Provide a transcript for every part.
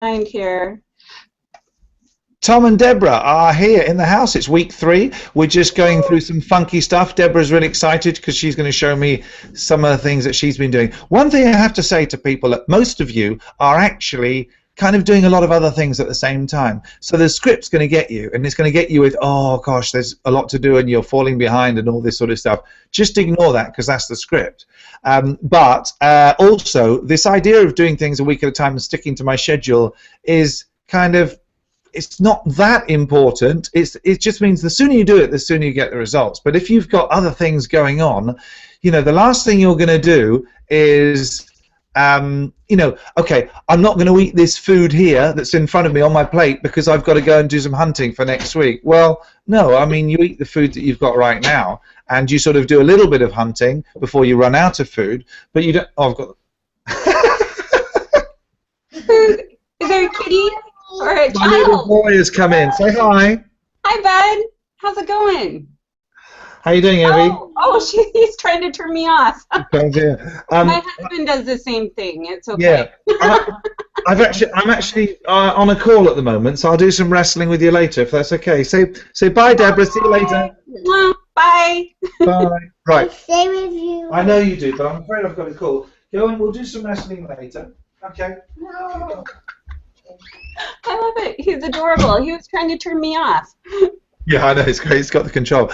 Find here. Tom and Debra are here in the house. It's week 3. We're just going through some funky stuff. Debra's really excited because she's going to show me some of the things that she's been doing. One thing I have to say to people, that most of you are actually kind of doing a lot of other things at the same time. So the script's going to get you, and it's going to get you with, oh gosh, there's a lot to do and you're falling behind and all this sort of stuff. Just ignore that, because that's the script. But also, this idea of doing things a week at a time and sticking to my schedule is kind of, it's not that important. It just means the sooner you do it, the sooner you get the results. But if you've got other things going on, you know, the last thing you're going to do is, you know, okay, I'm not going to eat this food here that's in front of me on my plate because I've got to go and do some hunting for next week. Well, no, I mean, you eat the food that you've got right now, and you sort of do a little bit of hunting before you run out of food, but you don't. Oh, I've got. Is there a kitty? Or a My little boy has come in. Say hi. Hi, bud. How's it going? How you doing, Evie? He's trying to turn me off. My husband does the same thing. It's okay. Yeah. I'm actually on a call at the moment, so I'll do some wrestling with you later, if that's okay. Say bye, Debra. See you later. Bye. Bye. Right. I stay with you. I know you do, but I'm afraid I've got a call. Go and we'll do some wrestling later. Okay. No. I love it. He's adorable. He was trying to turn me off. Yeah, I know, it's great. It's got the control.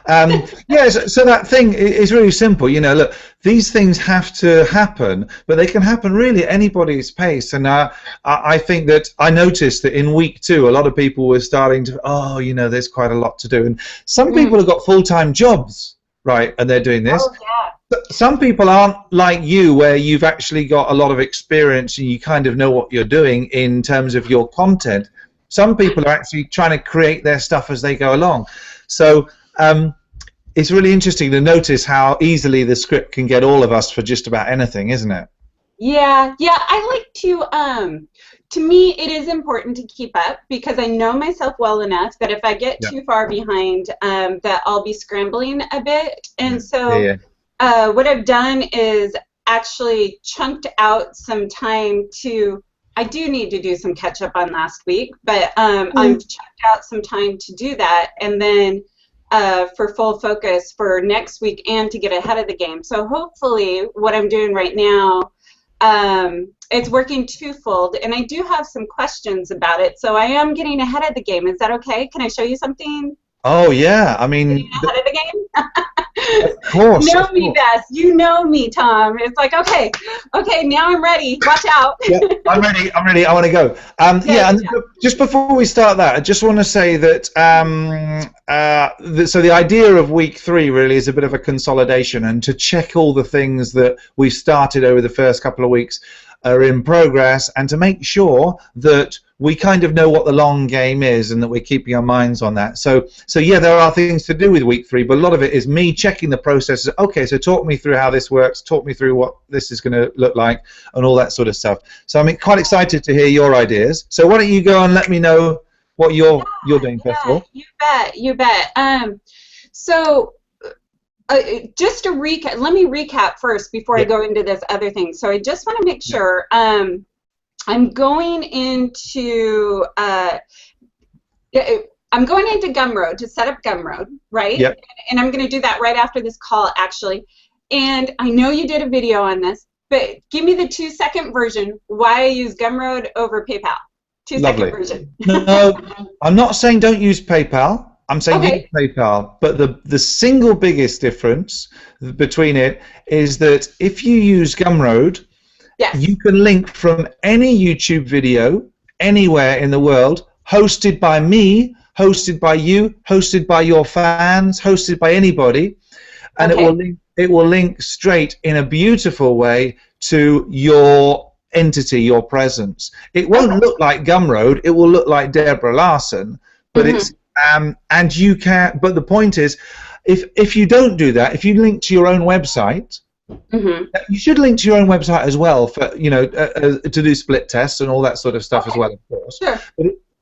Yeah, so that thing is really simple. You know, look, these things have to happen, but they can happen really at anybody's pace. And I think that I noticed that in week 2, a lot of people were starting to, oh, you know, there's quite a lot to do. And some people have got full-time jobs, right, and they're doing this. Oh, yeah. Some people aren't like you, where you've actually got a lot of experience and you kind of know what you're doing in terms of your content. Some people are actually trying to create their stuff as they go along. So it's really interesting to notice how easily the script can get all of us for just about anything, isn't it? Yeah, I like to me, it is important to keep up, because I know myself well enough that if I get too far behind, that I'll be scrambling a bit. And so what I've done is actually chunked out some time to, I do need to do some catch up on last week, but I've chunked out some time to do that, and then for full focus for next week and to get ahead of the game. So hopefully what I'm doing right now, it's working twofold, and I do have some questions about it, so I am getting ahead of the game. Is that okay? Can I show you something? Oh, yeah. I mean, ahead of the game? Of course. You know me best. You know me, Tom. It's like, okay, now I'm ready. Watch out. Yeah, I'm ready. I want to go. Just before we start that, I just want to say that so the idea of week 3 really is a bit of a consolidation, and to check all the things that we've started over the first couple of weeks are in progress, and to make sure that we kind of know what the long game is and that we're keeping our minds on that. So yeah, there are things to do with week 3, but a lot of it is me checking the processes. Okay, so talk me through how this works, talk me through what this is going to look like, and all that sort of stuff. So I'm quite excited to hear your ideas. So why don't you go and let me know what you're doing first of all? You bet. So just to recap, let me recap first before I go into this other thing. So I just want to make sure I'm going into Gumroad to set up Gumroad, right? Yep. And I'm going to do that right after this call, actually. And I know you did a video on this, but give me the 2-second version why I use Gumroad over PayPal. 2-second version. No, I'm not saying don't use PayPal. I'm saying use PayPal, but the single biggest difference between it is that if you use Gumroad, you can link from any YouTube video anywhere in the world, hosted by me, hosted by you, hosted by your fans, hosted by anybody, and it will link straight in a beautiful way to your entity, your presence. It won't look like Gumroad, it will look like Debra Larson, but it's and you can. But the point is, if you don't do that, if you link to your own website, you should link to your own website as well for to do split tests and all that sort of stuff as well, of course. Sure.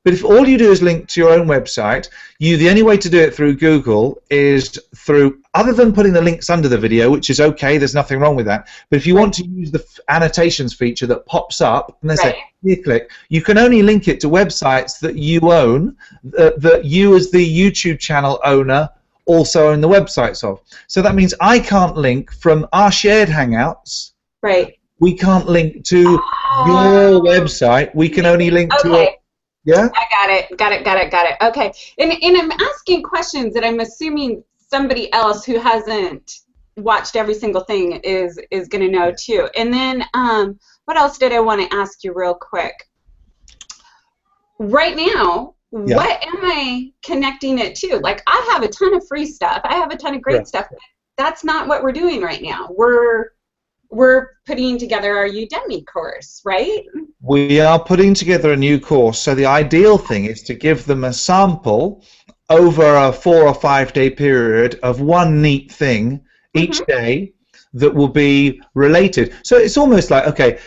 But if all you do is link to your own website, the only way to do it through Google is through, other than putting the links under the video, which is okay, there's nothing wrong with that. But if you want to use the annotations feature that pops up, and they say, here, click, you can only link it to websites that you own, that you as the YouTube channel owner also own the websites of. So that means I can't link from our shared Hangouts. Right. We can't link to your website. We can only link to it. Yeah? I got it. Okay. And I'm asking questions that I'm assuming somebody else who hasn't watched every single thing is going to know too. And then what else did I want to ask you real quick? Right now, what am I connecting it to? Like, I have a ton of free stuff. I have a ton of great stuff. But that's not what we're doing right now. We're putting together our Udemy course, right? We are putting together a new course. So the ideal thing is to give them a sample over a 4 or 5 day period of one neat thing each day that will be related. So it's almost like, okay,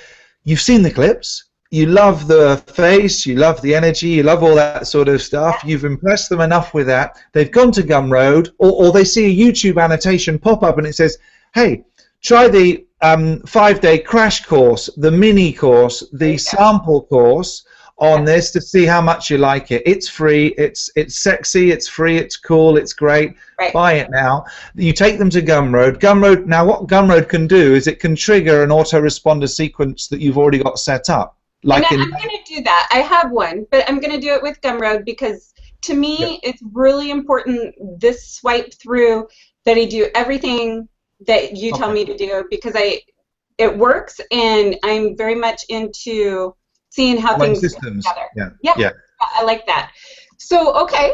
you've seen the clips, you love the face, you love the energy, you love all that sort of stuff, you've impressed them enough with that, they've gone to Gumroad, or they see a YouTube annotation pop up and it says, hey, try the 5-day crash course, the mini course, the sample course on this to see how much you like it. It's free, it's sexy, it's free, it's cool, it's great. Buy it now. You take them to Gumroad. Gumroad, now what Gumroad can do is it can trigger an autoresponder sequence that you've already got set up. Like I'm going to do that. I have one, but I'm going to do it with Gumroad because to me it's really important this swipe through that I do everything that you tell me to do because it works, and I'm very much into seeing how things systems go together. Yeah, I like that. So, okay,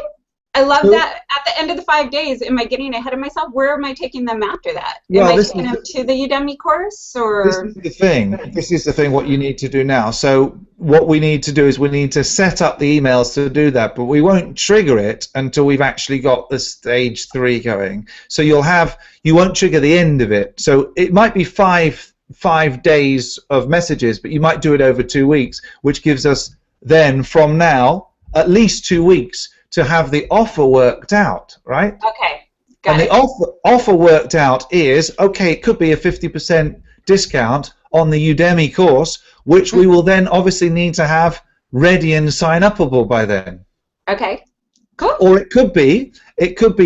I love that. At the end of the 5 days, am I getting ahead of myself? Where am I taking them after that? Am I taking them to the Udemy course, or? This is the thing. This is the thing. What you need to do now. So what we need to do is we need to set up the emails to do that, but we won't trigger it until we've actually got the stage 3 going. So you won't trigger the end of it. So it might be five days of messages, but you might do it over 2 weeks, which gives us then from now at least 2 weeks to have the offer worked out, right? Okay, got it. And the offer worked out is, okay, it could be a 50% discount on the Udemy course, which we will then obviously need to have ready and sign-upable by then. Okay, cool. Or it could be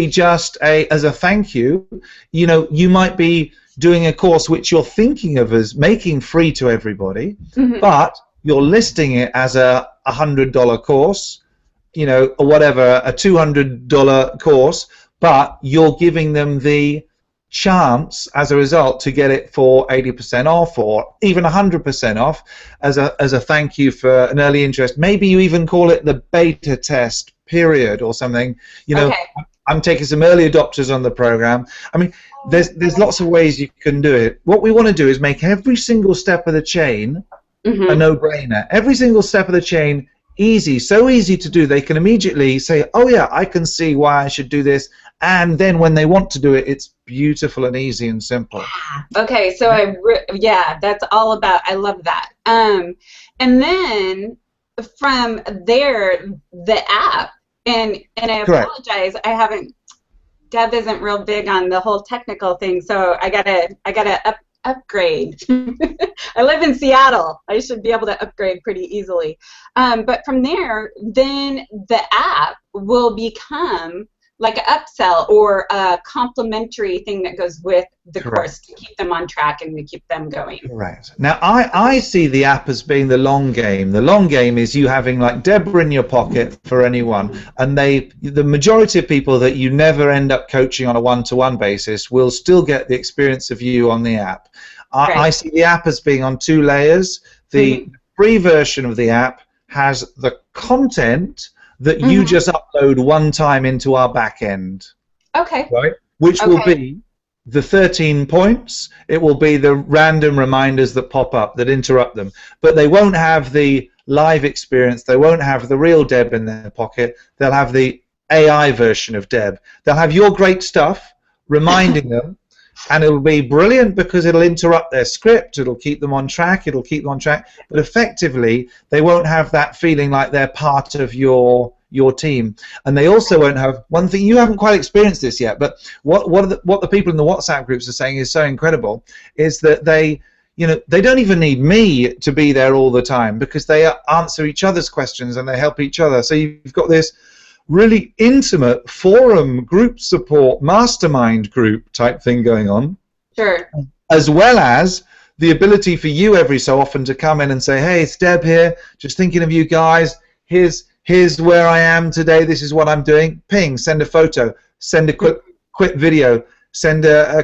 just as a thank you. You know, you might be doing a course which you're thinking of as making free to everybody, but you're listing it as a $100 course, you know, or whatever, a $200 course, but you're giving them the chance as a result to get it for 80% off or even 100% off as a thank you for an early interest. Maybe you even call it the beta test period or something. You know, I'm taking some early adopters on the program. I mean, there's lots of ways you can do it. What we want to do is make every single step of the chain a no-brainer. Every single step of the chain easy, so easy to do. They can immediately say, oh yeah, I can see why I should do this, and then when they want to do it, it's beautiful and easy and simple. Okay, so that's all about, I love that. And then from there, the app, and I apologize, I haven't, Deb isn't real big on the whole technical thing, so I gotta upgrade. I live in Seattle. I should be able to upgrade pretty easily. But from there, then the app will become like an upsell or a complimentary thing that goes with the course to keep them on track and to keep them going. Right. Now, I see the app as being the long game. The long game is you having like Debra in your pocket for anyone, and the majority of people that you never end up coaching on a one-to-one basis will still get the experience of you on the app. I see the app as being on 2 layers. The free version of the app has the content that you just upload one time into our back end. Okay. Right? Which will be the 13 points. It will be the random reminders that pop up that interrupt them. But they won't have the live experience. They won't have the real Deb in their pocket. They'll have the AI version of Deb. They'll have your great stuff reminding them, and it'll be brilliant because it'll interrupt their script, it'll keep them on track, but effectively they won't have that feeling like they're part of your team. And they also won't have one thing, you haven't quite experienced this yet, but what the people in the WhatsApp groups are saying is so incredible, is that they don't even need me to be there all the time, because they answer each other's questions and they help each other. So you've got this really intimate forum, group support, mastermind group type thing going on. Sure. As well as the ability for you every so often to come in and say, hey, it's Deb here, just thinking of you guys, here's where I am today, this is what I'm doing. Ping, send a photo, send a quick video, send a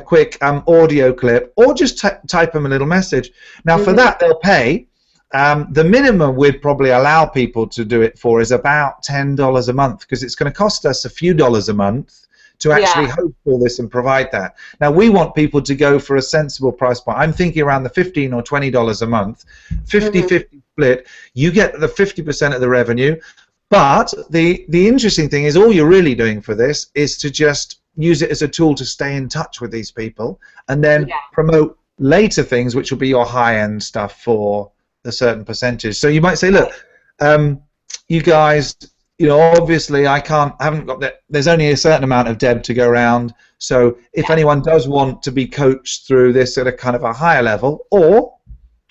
quick audio clip, or just type them a little message. Now for that they'll pay. The minimum we'd probably allow people to do it for is about $10 a month, because it's going to cost us a few dollars a month to actually host all this and provide that. Now we want people to go for a sensible price point. I'm thinking around the $15 or $20 a month, 50-50 split. You get the 50% of the revenue, but the interesting thing is all you're really doing for this is to just use it as a tool to stay in touch with these people, and then promote later things, which will be your high-end stuff for a certain percentage. So you might say, look, you guys, obviously I haven't got that. There's only a certain amount of Deb to go around. So if anyone does want to be coached through this at a kind of a higher level, or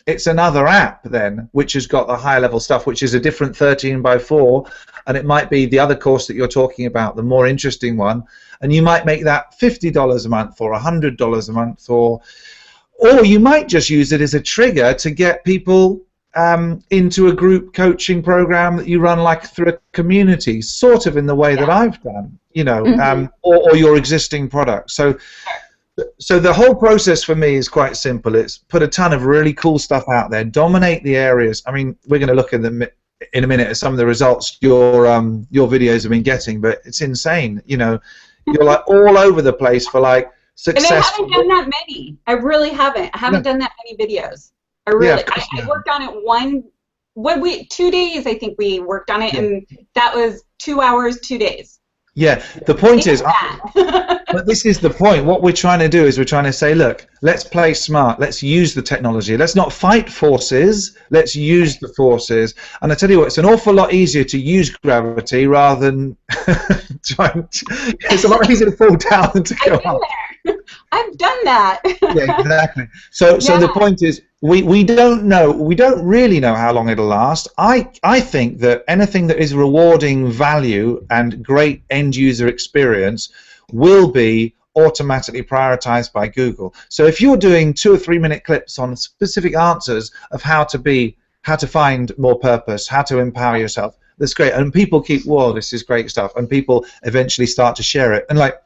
it's another app then which has got the higher level stuff, which is a different 13x4, and it might be the other course that you're talking about, the more interesting one, and you might make that $50 a month or $100 a month, or you might just use it as a trigger to get people into a group coaching program that you run like through a community, sort of in the way that I've done, or your existing product. So the whole process for me is quite simple. It's put a ton of really cool stuff out there, dominate the areas. I mean, we're going to look at them in a minute at some of the results your videos have been getting, but it's insane. You're like all over the place for like successful. And I haven't done that many. I really haven't. I haven't done that many videos. I worked on it 2 days. I think we worked on it, and that was 2 hours, 2 days. Yeah, the point is, but this is the point. What we're trying to do is we're trying to say, look, let's play smart. Let's use the technology. Let's not fight forces. Let's use the forces. And I tell you what, it's an awful lot easier to use gravity rather than trying to, it's a lot easier to fall down than to go up. I've done that. Yeah, exactly. So the point is, we don't know. We don't really know how long it'll last. I think that anything that is rewarding value and great end user experience will be automatically prioritized by Google. So if you're doing 2 or 3 minute clips on specific answers of how to find more purpose, how to empower yourself, that's great. And people keep, whoa, this is great stuff. And people eventually start to share it. And like,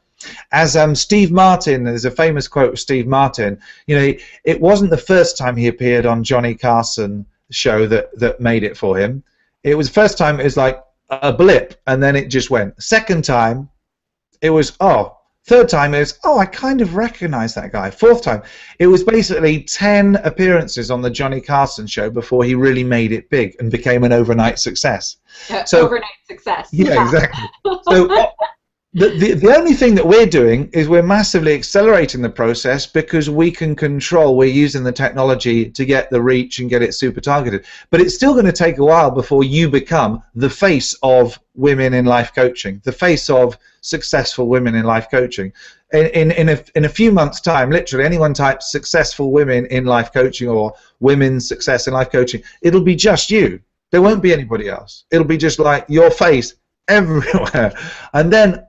as Steve Martin, there's a famous quote of Steve Martin, it wasn't the first time he appeared on Johnny Carson show that made it for him. It was the first time it was like a blip, and then it just went. Second time, it was, third time it was, I kind of recognize that guy. Fourth time, it was basically 10 appearances on the Johnny Carson show before he really made it big and became an overnight success. Overnight success. Yeah, exactly. So the only thing that we're doing is we're massively accelerating the process, because we can control, we're using the technology to get the reach and get it super targeted. But it's still going to take a while before you become the face of women in life coaching, the face of successful women in life coaching. In a few months' time, literally, anyone types successful women in life coaching or women's success in life coaching, it'll be just you. There won't be anybody else. It'll be just like your face everywhere. And then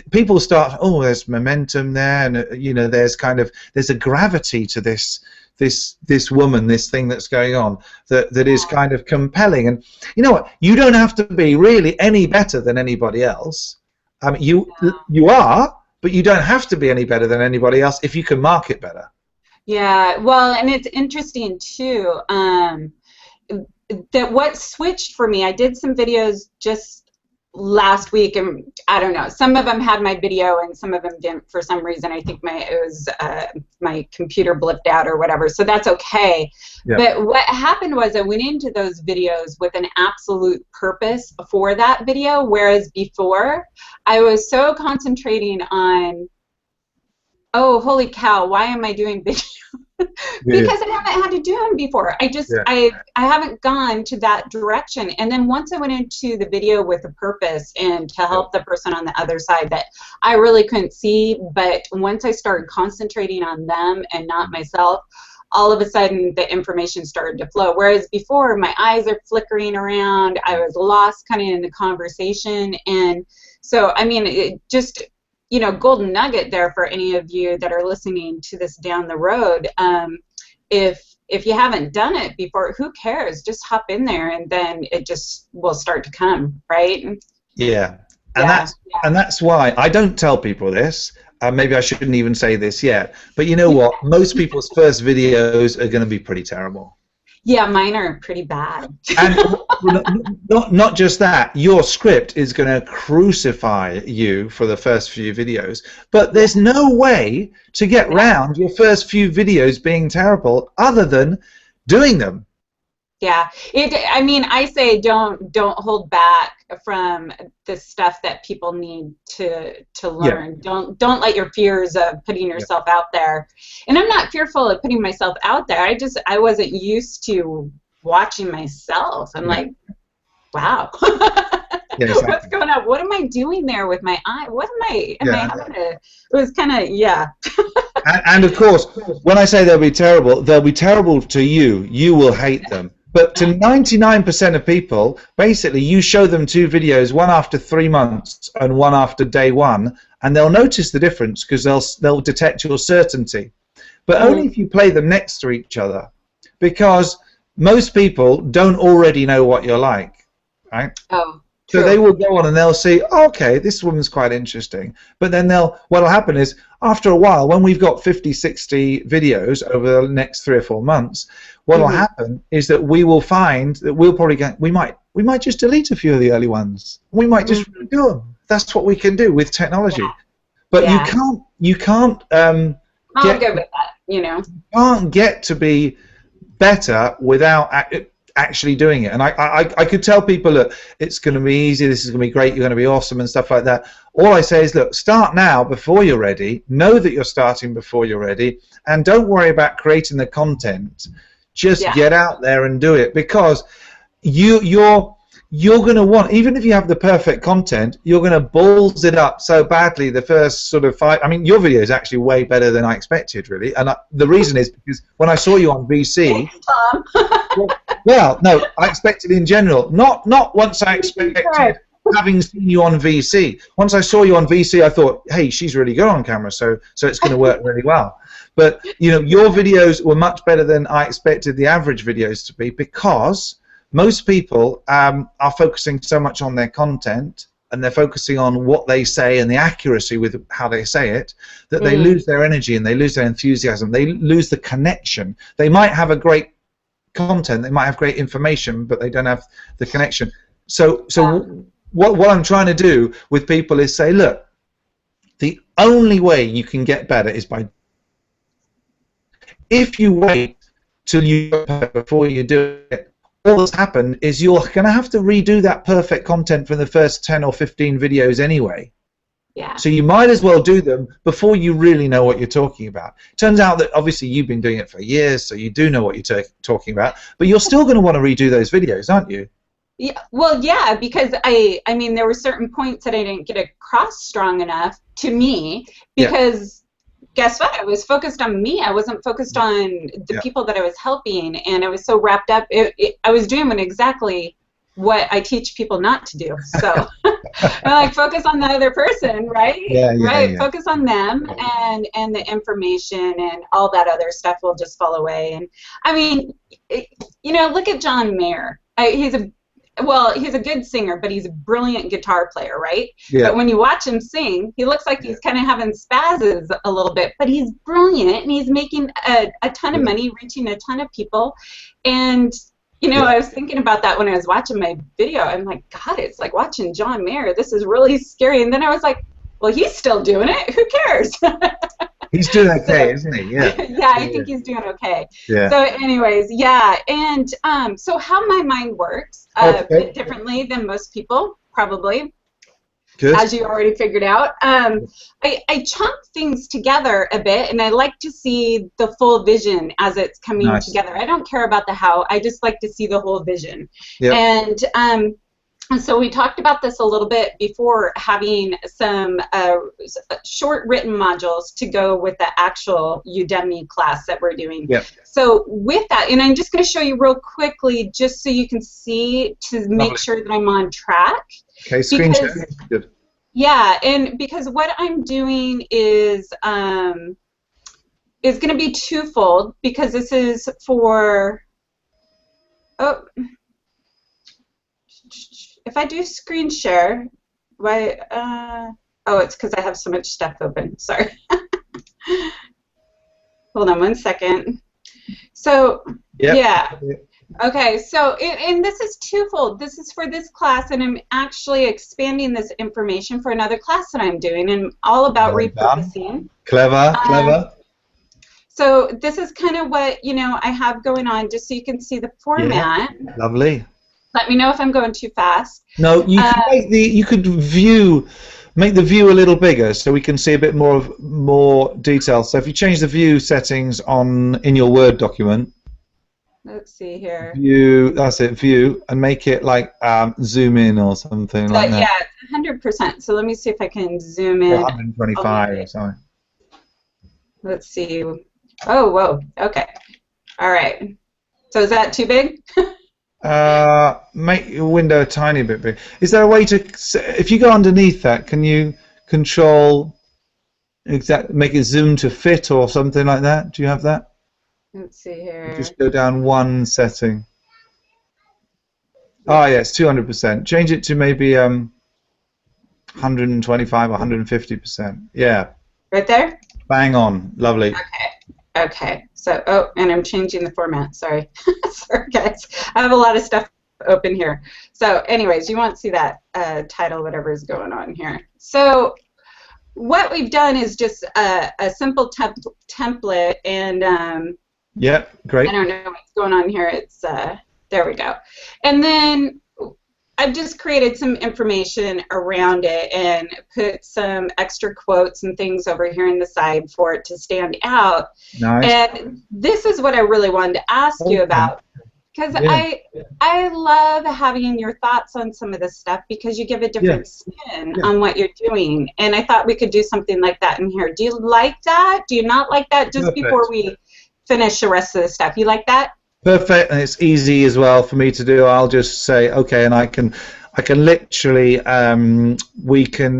people start, there's momentum there, and there's a gravity to this woman, this thing that's going on that is kind of compelling. And you know what, you don't have to be really any better than anybody else. You are, but you don't have to be any better than anybody else if you can market better. Yeah, well, and it's interesting too that what switched for me, I did some videos just last week, and I don't know, some of them had my video and some of them didn't for some reason. I think my computer blipped out or whatever, so that's okay. Yeah. But what happened was I went into those videos with an absolute purpose for that video, whereas before I was so concentrating on oh, holy cow, why am I doing video? Because I haven't had to do them before. I haven't gone to that direction. And then once I went into the video with a purpose and to help the person on the other side that I really couldn't see, but once I started concentrating on them and not myself, all of a sudden the information started to flow. Whereas before, my eyes are flickering around, I was lost kind of in the conversation. And so, I mean, it just, you know, golden nugget there for any of you that are listening to this down the road. If you haven't done it before, who cares? Just hop in there, and then it just will start to come, right? Yeah, and that's why I don't tell people this. Maybe I shouldn't even say this yet. But you know what? Most people's first videos are going to be pretty terrible. Yeah, mine are pretty bad. And not just that, your script is going to crucify you for the first few videos, but there's no way to get round your first few videos being terrible other than doing them. Yeah, I mean, I say don't hold back from the stuff that people need to learn. Yeah. Don't let your fears of putting yourself out there. And I'm not fearful of putting myself out there. I wasn't used to watching myself. I'm like, wow. Exactly. What's going on? What am I doing there with my eye? What am I having a, it was kind of, and of course, when I say they'll be terrible to you. You will hate them. But to 99% of people, basically, you show them 2 videos, one after 3 months and one after day 1, and they'll notice the difference because they'll detect your certainty. But only if you play them next to each other, because most people don't already know what you're like, right? Oh. So they will go on and they'll see, oh, okay, this woman's quite interesting. But then what'll happen is, after a while, when we've got 50, 60 videos over the next 3 or 4 months, what'll happen is that we will find that we'll probably we might just delete a few of the early ones. We might just redo them. That's what we can do with technology. Yeah. But you can't. I'm good with that. You know. You can't get to be better without actually doing it. And I could tell people, look, it's going to be easy, this is going to be great, you're going to be awesome and stuff like that. All I say is, look, start now before you're ready, know that you're starting before you're ready, and don't worry about creating the content. Just get out there and do it, because you're going to want, even if you have the perfect content, you're going to balls it up so badly the first sort of 5. I mean, your video is actually way better than I expected, really. And the reason is because when I saw you on VC, well, no, I expected in general, not once I expected having seen you on VC. Once I saw you on VC, I thought, hey, she's really good on camera, so it's going to work really well. But you know, your videos were much better than I expected the average videos to be, because most people are focusing so much on their content, and they're focusing on what they say and the accuracy with how they say it, that they lose their energy and they lose their enthusiasm. They lose the connection. They might have a great content, they might have great information, but they don't have the connection. So what I'm trying to do with people is say, look, the only way you can get better is by, if you wait till you before you do it, all that's happened is you're going to have to redo that perfect content for the first 10 or 15 videos anyway. Yeah. So you might as well do them before you really know what you're talking about. Turns out that obviously you've been doing it for years, so you do know what you're talking about, but you're still going to want to redo those videos, aren't you? Yeah. Well, yeah, because I mean, there were certain points that I didn't get across strong enough to me, because guess what? I was focused on me. I wasn't focused on the people that I was helping, and I was so wrapped up. I was doing exactly what I teach people not to do. So I'm like, focus on the other person, right? Right. Focus on them, and the information and all that other stuff will just fall away. And I mean, you know, look at John Mayer. He's a good singer, but he's a brilliant guitar player, right? Yeah. But when you watch him sing, he looks like he's kind of having spazzes a little bit, but he's brilliant, and he's making a ton of money, reaching a ton of people. And, you know, I was thinking about that when I was watching my video. I'm like, God, it's like watching John Mayer. This is really scary. And then I was like, well, he's still doing it. Who cares? He's doing okay, isn't he? Yeah. Yeah, I think he's doing okay. Yeah. So, anyways, yeah, and so how my mind works a bit differently than most people, probably. Good. as you already figured out. I chunk things together a bit, and I like to see the full vision as it's coming together. I don't care about the how. I just like to see the whole vision. Yep. And so we talked about this a little bit before, having some short written modules to go with the actual Udemy class that we're doing. Yep. So with that, and I'm just going to show you real quickly just so you can see to make sure that I'm on track. Okay, screen share. Good. Yeah, and because what I'm doing is going to be twofold, because this is for, if I do screen share, why, it's because I have so much stuff open, sorry. Hold on one second. So, yeah. Okay, so, and this is twofold. This is for this class, and I'm actually expanding this information for another class that I'm doing, and all about repurposing. Clever, clever. So this is kind of what, I have going on, just so you can see the format. Yeah, lovely. Let me know if I'm going too fast. No, you can you could make the view a little bigger so we can see a bit more detail. So if you change the view settings in your Word document. Let's see here. View, that's it, view, and make it like zoom in or something like that. Yeah, it's 100%. So let me see if I can zoom in. 125 or something. Let's see. Oh, whoa. Okay. All right. So is that too big? Make your window a tiny bit big. Is there a way to, if you go underneath that, can you control make it zoom to fit or something like that? Do you have that? Let's see here. Just go down one setting. Oh yeah, it's 200%. Change it to maybe 125 or 150%. Yeah. Right there? Bang on. Lovely. Okay. So, and I'm changing the format. Sorry. Sorry, guys. I have a lot of stuff open here. So, anyways, you won't see that title, whatever is going on here. So, what we've done is just a simple template, and yeah, great. I don't know what's going on here. It's there we go. And then I've just created some information around it and put some extra quotes and things over here on the side for it to stand out. Nice. And this is what I really wanted to ask you about, because I love having your thoughts on some of this stuff, because you give a different spin on what you're doing. And I thought we could do something like that in here. Do you like that? Do you not like that? Just before we finish the rest of the stuff. You like that? Perfect, and it's easy as well for me to do. I'll just say okay, and I can literally we can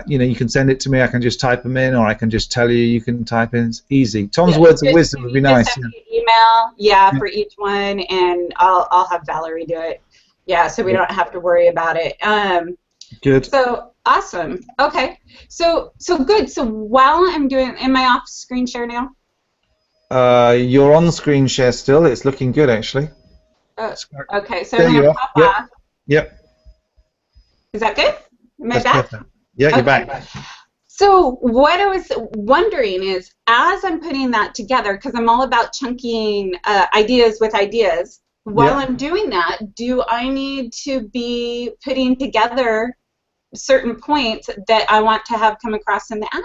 you can send it to me. I can just type them in, or I can just tell you. You can type in. It's easy. Tom's words of wisdom would be nice. Send me an email, for each one, and I'll have Valerie do it. Yeah, so we don't have to worry about it. Good. So awesome. Okay. So good. So while I'm doing, am I off screen share now? You're on screen share still. It's looking good, actually. Okay, so I'm going to pop off. Yep. Is that good? Am I back? Perfect. Yeah, you're back. So what I was wondering is, as I'm putting that together, because I'm all about chunking ideas with ideas, while I'm doing that, do I need to be putting together certain points that I want to have come across in the app?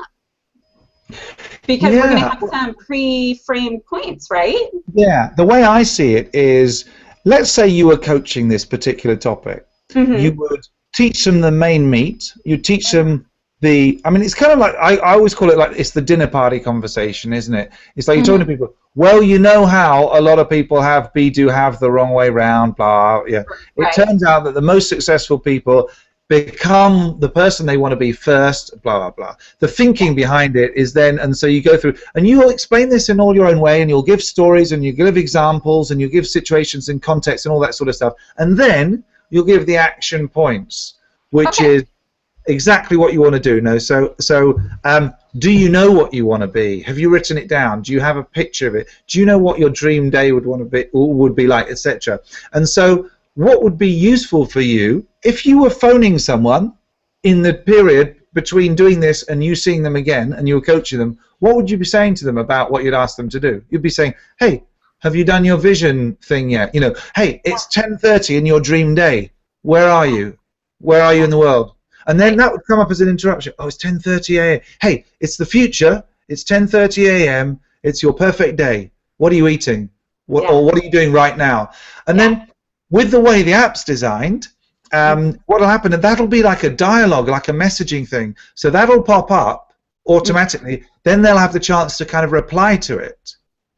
Because we're going to have some pre-framed points, right? Yeah. The way I see it is, let's say you were coaching this particular topic. You would teach them the main meat. You teach them it's kind of like, I always call it like, it's the dinner party conversation, isn't it? It's like you're talking to people, well, you know how a lot of people have the wrong way round, blah, yeah. It turns out that the most successful people become the person they want to be first, blah, blah, blah. The thinking behind it is then, and so you go through, and you'll explain this in all your own way, and you'll give stories, and you give examples, and you give situations and context and all that sort of stuff, and then you'll give the action points, which is exactly what you want to do. No, so do you know what you want to be? Have you written it down? Do you have a picture of it? Do you know what your dream day would be like, etc.? And so what would be useful for you if you were phoning someone in the period between doing this and you seeing them again and you were coaching them? What would you be saying to them about what you'd ask them to do? You'd be saying, hey, have you done your vision thing yet? Hey, it's 10:30 in your dream day. Where are you? Where are you in the world? And then that would come up as an interruption. Oh, it's 10:30 a.m. Hey, it's the future. It's 10:30 a.m. It's your perfect day. What are you eating? Or what are you doing right now? And then with the way the app's designed, what will happen, and that'll be like a dialogue, like a messaging thing. So that'll pop up automatically. Then they'll have the chance to kind of reply to it.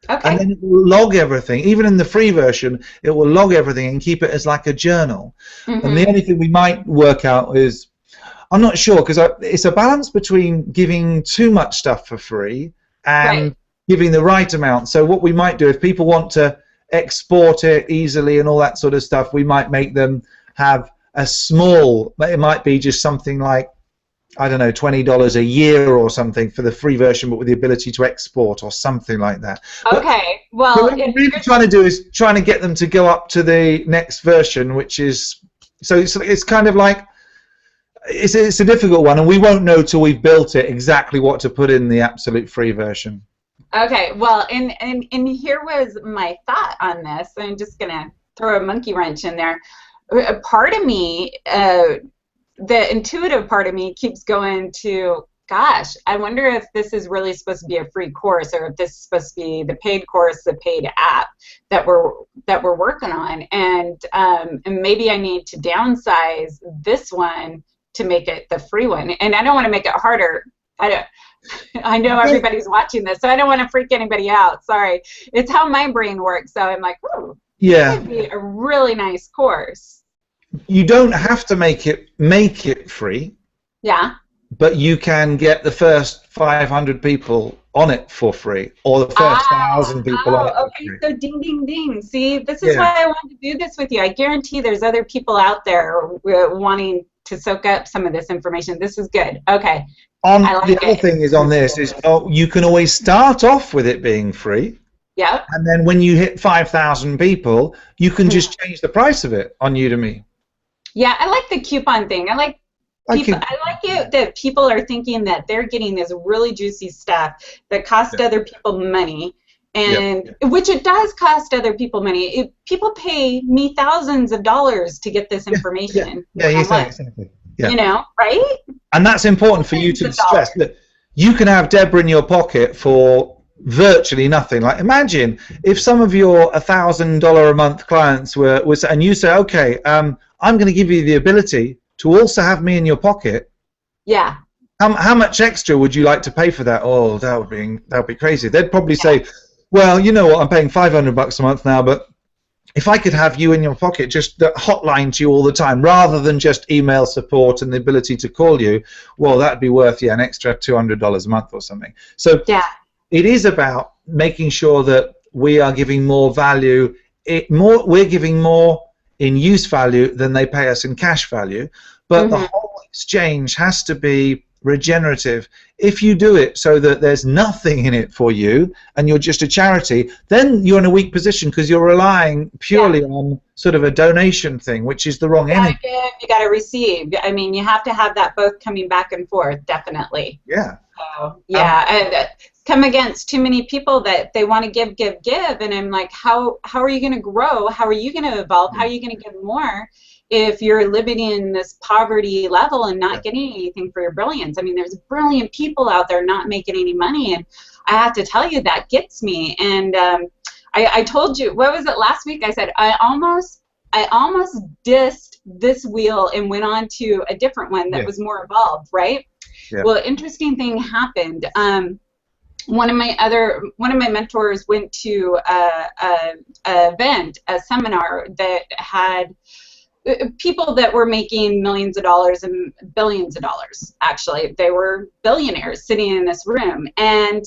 Okay. And then it will log everything. Even in the free version, it will log everything and keep it as like a journal. And the only thing we might work out is, I'm not sure, because it's a balance between giving too much stuff for free and giving the right amount. So what we might do, if people want to export it easily and all that sort of stuff, we might make them have a small, it might be just something like, I don't know, $20 a year or something for the free version, but with the ability to export or something like that. Okay, well, what we're really trying to do is trying to get them to go up to the next version, which is, so it's kind of like, it's a difficult one, and we won't know till we've built it exactly what to put in the absolute free version. Okay, well, and here was my thought on this. I'm just going to throw a monkey wrench in there. A part of me, the intuitive part of me keeps going to, gosh, I wonder if this is really supposed to be a free course, or if this is supposed to be the paid course, the paid app that we're working on, and maybe I need to downsize this one to make it the free one. And I don't want to make it harder. I know everybody's watching this, so I don't want to freak anybody out. Sorry. It's how my brain works. So I'm like, ooh, this would be a really nice course. You don't have to make it free. Yeah. But you can get the first 500 people on it for free, or the first 1,000 people on it for free. So ding, ding, ding. See, this is why I wanted to do this with you. I guarantee there's other people out there wanting to soak up some of this information. This is good. Okay. The other thing is on this is you can always start off with it being free. Yeah. And then when you hit 5,000 people, you can just change the price of it on Udemy. Yeah, I like the coupon thing. I like it that people are thinking that they're getting this really juicy stuff that costs other people money, and which it does cost other people money. People pay me thousands of dollars to get this information. Exactly. Yeah. You know, right? And that's important for you to stress that you can have Debra in your pocket for virtually nothing. Like, imagine if some of your $1,000 a month clients were, and you say, okay, I'm going to give you the ability to also have me in your pocket. Yeah. How much extra would you like to pay for that? Oh, that would be crazy. They'd probably say, well, you know what, I'm paying $500 a month now, but if I could have you in your pocket, just the hotline to you all the time, rather than just email support and the ability to call you, well, that'd be worth an extra $200 a month or something. So it is about making sure that we are giving more value. We're giving more in use value than they pay us in cash value, but the whole exchange has to be regenerative. If you do it so that there's nothing in it for you and you're just a charity, then you're in a weak position because you're relying purely on sort of a donation thing, which is the wrong energy. You got to receive. I mean, you have to have that both coming back and forth, definitely. Yeah. So, and come against too many people that they want to give, and I'm like, how are you going to grow? How are you going to evolve? How are you going to give more if you're living in this poverty level and not getting anything for your brilliance? I mean, there's brilliant people out there not making any money, and I have to tell you, that gets me. And I told you, what was it last week? I said I almost dissed this wheel and went on to a different one that was more evolved, right? Yeah. Well, interesting thing happened. One of my mentors went to a event, a seminar that had people that were making millions of dollars and billions of dollars. Actually, they were billionaires sitting in this room, and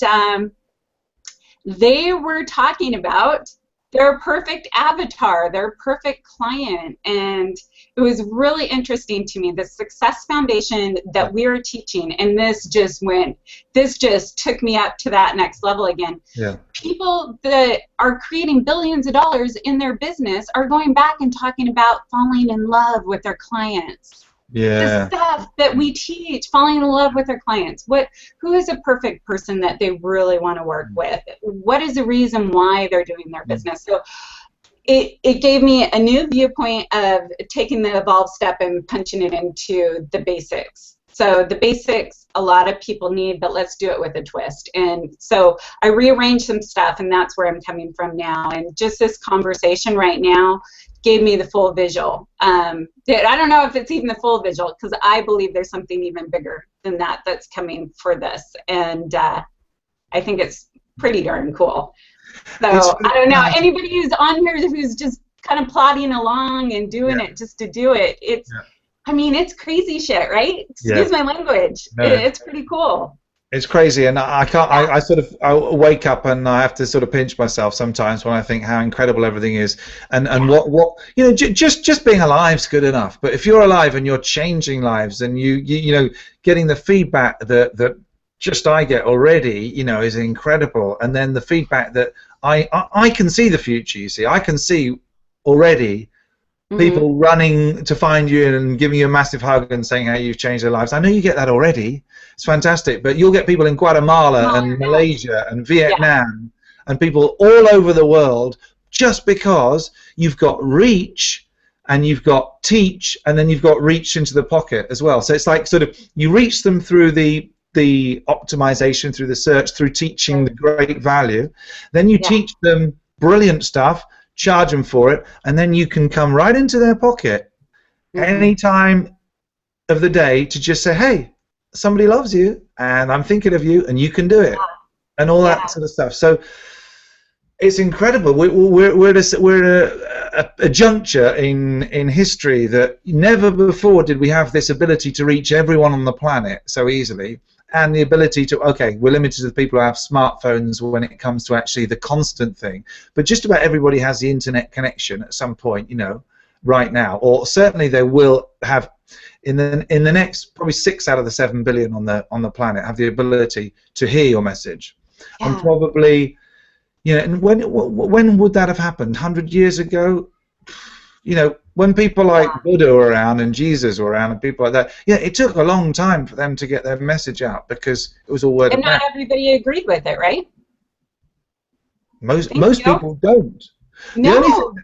they were talking about their perfect avatar, their perfect client, and it was really interesting to me, the success foundation that we are teaching, and this just took me up to that next level again. Yeah. People that are creating billions of dollars in their business are going back and talking about falling in love with their clients. Yeah. The stuff that we teach, falling in love with their clients. Who is a perfect person that they really want to work with? What is the reason why they're doing their business? So it gave me a new viewpoint of taking the evolve step and punching it into the basics. So the basics a lot of people need, but let's do it with a twist. And so I rearranged some stuff, and that's where I'm coming from now. And just this conversation right now gave me the full visual. I don't know if it's even the full visual, because I believe there's something even bigger than that that's coming for this. And I think it's pretty darn cool. So I don't know, anybody who's on here who's just kind of plodding along and doing it just to do it, it's, I mean, it's crazy shit, right? Excuse my language. No. It's pretty cool. It's crazy, and I can't. I wake up and I have to sort of pinch myself sometimes when I think how incredible everything is, and what you know. Just being alive is good enough. But if you're alive and you're changing lives, and you know, getting the feedback that just I get already, you know, is incredible. And then the feedback that I can see the future. You see, I can see already. People running to find you and giving you a massive hug and saying how you've changed their lives. I know you get that already. It's fantastic. But you'll get people in Guatemala and Malaysia and Vietnam and people all over the world just because you've got reach and you've got teach and then you've got reach into the pocket as well. So it's like sort of you reach them through the optimization, through the search, through teaching the great value. Then you teach them brilliant stuff, charge them for it, and then you can come right into their pocket any time of the day to just say, hey, somebody loves you and I'm thinking of you and you can do it, and all that sort of stuff. So it's incredible. We're at a juncture in history that never before did we have this ability to reach everyone on the planet so easily. And the ability to, okay, we're limited to the people who have smartphones when it comes to actually the constant thing. But just about everybody has the internet connection at some point, you know, right now. Or certainly they will have, in the next, probably 6 out of the 7 billion on the planet have the ability to hear your message. And probably, you know, and when would that have happened? 100 years ago? You know, when people like Buddha were around and Jesus were around and people like that, it took a long time for them to get their message out because it was all word of mouth. And not everybody agreed with it, right? Most people don't. No.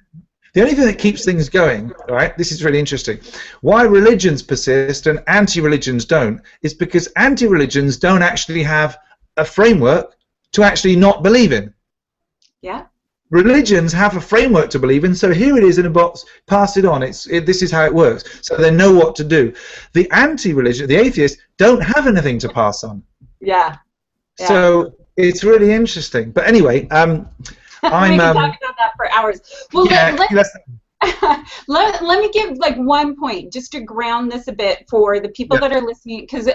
The only thing that keeps things going, right, this is really interesting, why religions persist and anti-religions don't, is because anti-religions don't actually have a framework to actually not believe in. Yeah. Religions have a framework to believe in, so here it is in a box, pass it on, this is how it works, so they know what to do. The anti-religion, the atheists, don't have anything to pass on. Yeah. So it's really interesting. But anyway, we can talk about that for hours. Well, let me give like one point just to ground this a bit for the people that are listening, because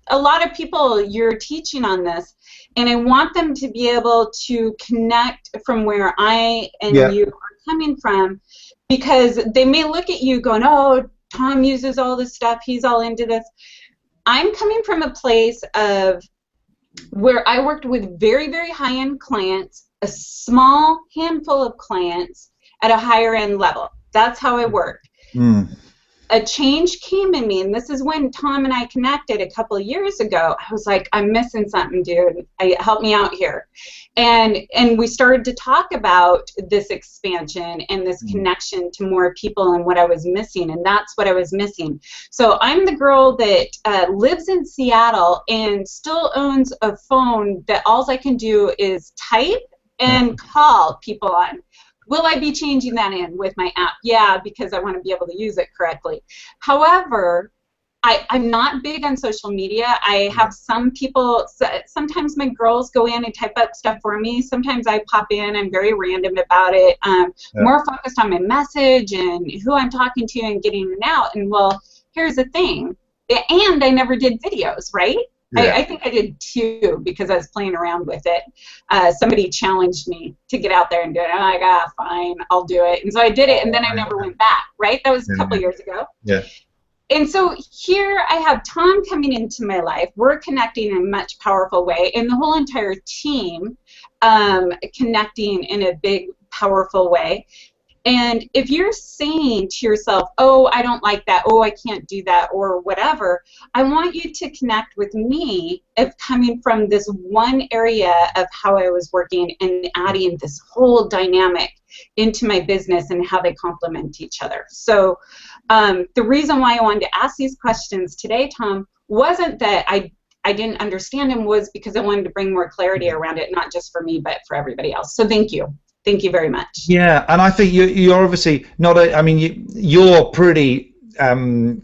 a lot of people, you're teaching on this, and I want them to be able to connect from where I and you are coming from, because they may look at you going, oh, Tom uses all this stuff, he's all into this. I'm coming from a place of where I worked with very, very high-end clients, a small handful of clients at a higher-end level. That's how I worked. A change came in me, and this is when Tom and I connected a couple of years ago. I was like, I'm missing something, dude. Help me out here. And we started to talk about this expansion and this connection to more people and what I was missing, and that's what I was missing. So I'm the girl that lives in Seattle and still owns a phone that all I can do is type and call people on. Will I be changing that in with my app? Yeah, because I want to be able to use it correctly. However, I'm not big on social media. I have some people, sometimes my girls go in and type up stuff for me. Sometimes I pop in. I'm very random about it. More focused on my message and who I'm talking to and getting it out. And, well, here's the thing. And I never did videos, right? I think I did 2 because I was playing around with it. Somebody challenged me to get out there and do it. I'm like, fine, I'll do it. And so I did it, and then I never went back, right? That was a couple years ago. Yeah. And so here I have Tom coming into my life. We're connecting in a much powerful way, and the whole entire team connecting in a big, powerful way. And if you're saying to yourself, oh, I don't like that, oh, I can't do that, or whatever, I want you to connect with me of coming from this one area of how I was working and adding this whole dynamic into my business and how they complement each other. So the reason why I wanted to ask these questions today, Tom, wasn't that I didn't understand them, was because I wanted to bring more clarity around it, not just for me, but for everybody else. So thank you. Thank you very much. Yeah, and I think you're obviously not. I mean, you're pretty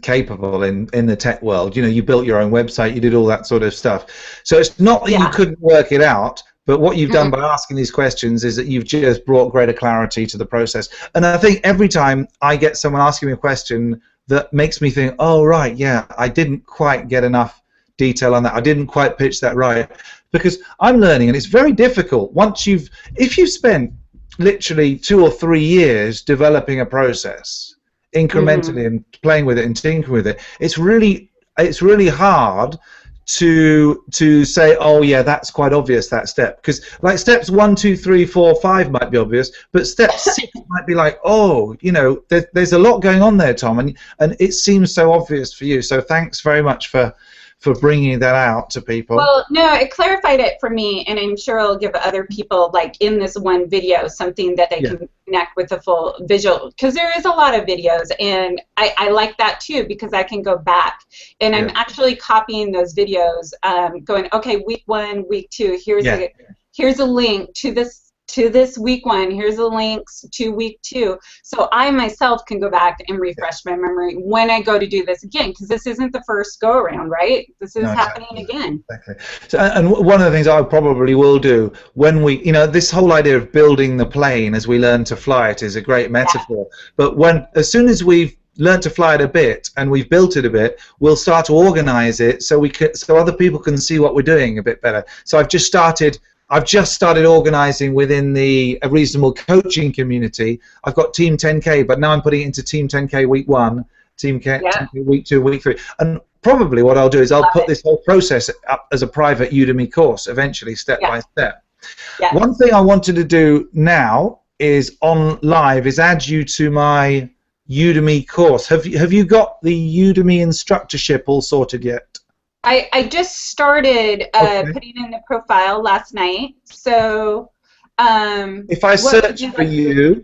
capable in the tech world. You know, you built your own website, you did all that sort of stuff. So it's not that you couldn't work it out, but what you've done by asking these questions is that you've just brought greater clarity to the process. And I think every time I get someone asking me a question that makes me think, oh right, yeah, I didn't quite get enough detail on that. I didn't quite pitch that right, because I'm learning, and it's very difficult if you've spent literally 2 or 3 years developing a process incrementally and playing with it and tinkering with it. It's really hard to say, oh yeah, that's quite obvious, that step, because like steps 1, 2, 3, 4, 5 might be obvious, but step 6 might be like, oh, you know, there's a lot going on there, Tom, and it seems so obvious for you. So thanks very much for bringing that out to people. Well, no, it clarified it for me, and I'm sure it'll give other people, like in this one video, something that they can connect with the full visual, because there is a lot of videos, and I like that too, because I can go back, and I'm actually copying those videos, going, okay, week 1, week 2, here's a link to this week 1, here's the links to week 2, so I myself can go back and refresh my memory when I go to do this again, because this isn't the first go around, right? This is happening again. Exactly. So, and one of the things I probably will do when we, you know, this whole idea of building the plane as we learn to fly it is a great metaphor, but as soon as we've learned to fly it a bit and we've built it a bit, we'll start to organize it so other people can see what we're doing a bit better. So I've just started organizing within the reasonable coaching community. I've got Team 10K, but now I'm putting it into Team 10K week 1, Team 10K week 2, week 3. And probably what I'll do is I'll put this whole process up as a private Udemy course eventually, step by step. One thing I wanted to do now is on live is add you to my Udemy course. Have you got the Udemy instructorship all sorted yet? I just started putting in the profile last night, so if I search for you,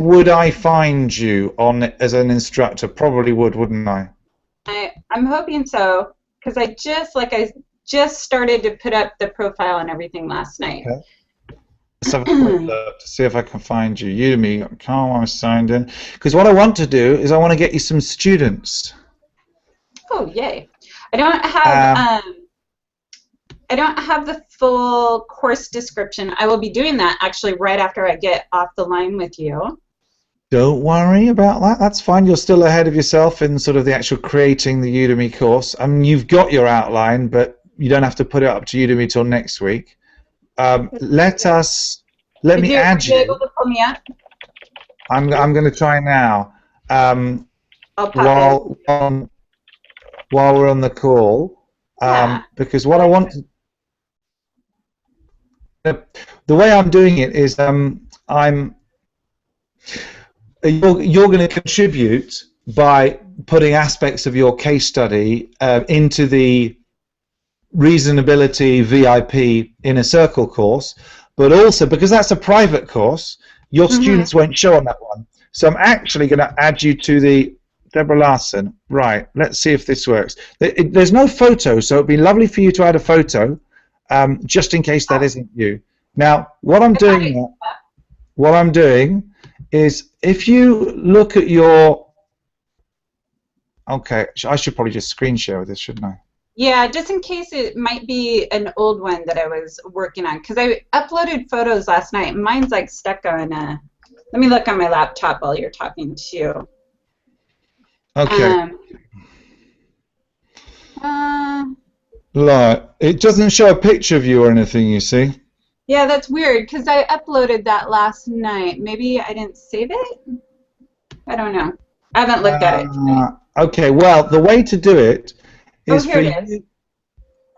would I find you on as an instructor? Probably would, wouldn't I? I'm hoping so, because I just started to put up the profile and everything last night. Okay. Let's have a quick look to see if I can find you. Udemy, come on, I'm signed in. Because what I want to do is I want to get you some students. Oh, yay. I don't have the full course description. I will be doing that actually right after I get off the line with you. Don't worry about that. That's fine. You're still ahead of yourself in sort of the actual creating the Udemy course. I mean, you've got your outline, but you don't have to put it up to Udemy till next week. Let me add you. Able to pull me up? I'm going to try now. While we're on the call, because what I want the way I'm doing it is you're going to contribute by putting aspects of your case study into the Reasonability VIP Inner Circle course, but also because that's a private course, your students won't show on that one. So I'm actually going to add you to the Debra Larson. Right, let's see if this works. There's no photo, so it'd be lovely for you to add a photo, just in case that isn't you. Now, what I'm doing is, if you look at your, okay, I should probably just screen share with this, shouldn't I? Yeah, just in case it might be an old one that I was working on, because I uploaded photos last night. Mine's like stuck on. Let me look on my laptop while you're talking too. Okay. Look, it doesn't show a picture of you or anything, you see. Yeah, that's weird, because I uploaded that last night. Maybe I didn't save it? I don't know. I haven't looked at it today. Okay, well, the way to do it is for you.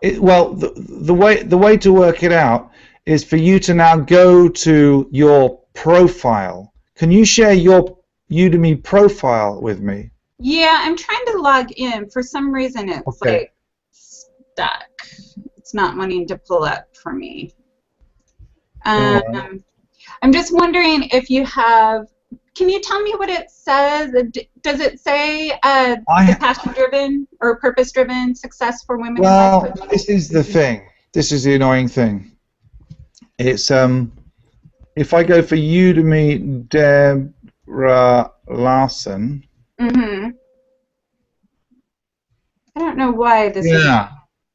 The way to work it out is for you to now go to your profile. Can you share your Udemy profile with me? Yeah, I'm trying to log in. For some reason, it's Okay. like stuck. It's not wanting to pull up for me. All right. I'm just wondering if you have. Can you tell me what it says? Does it say the passion-driven or purpose-driven success for women in life Well, coaching? this is the thing. This is the annoying thing. It's if I go for Udemy Debra Larson. Mm-hmm. I don't know why this is. Yeah.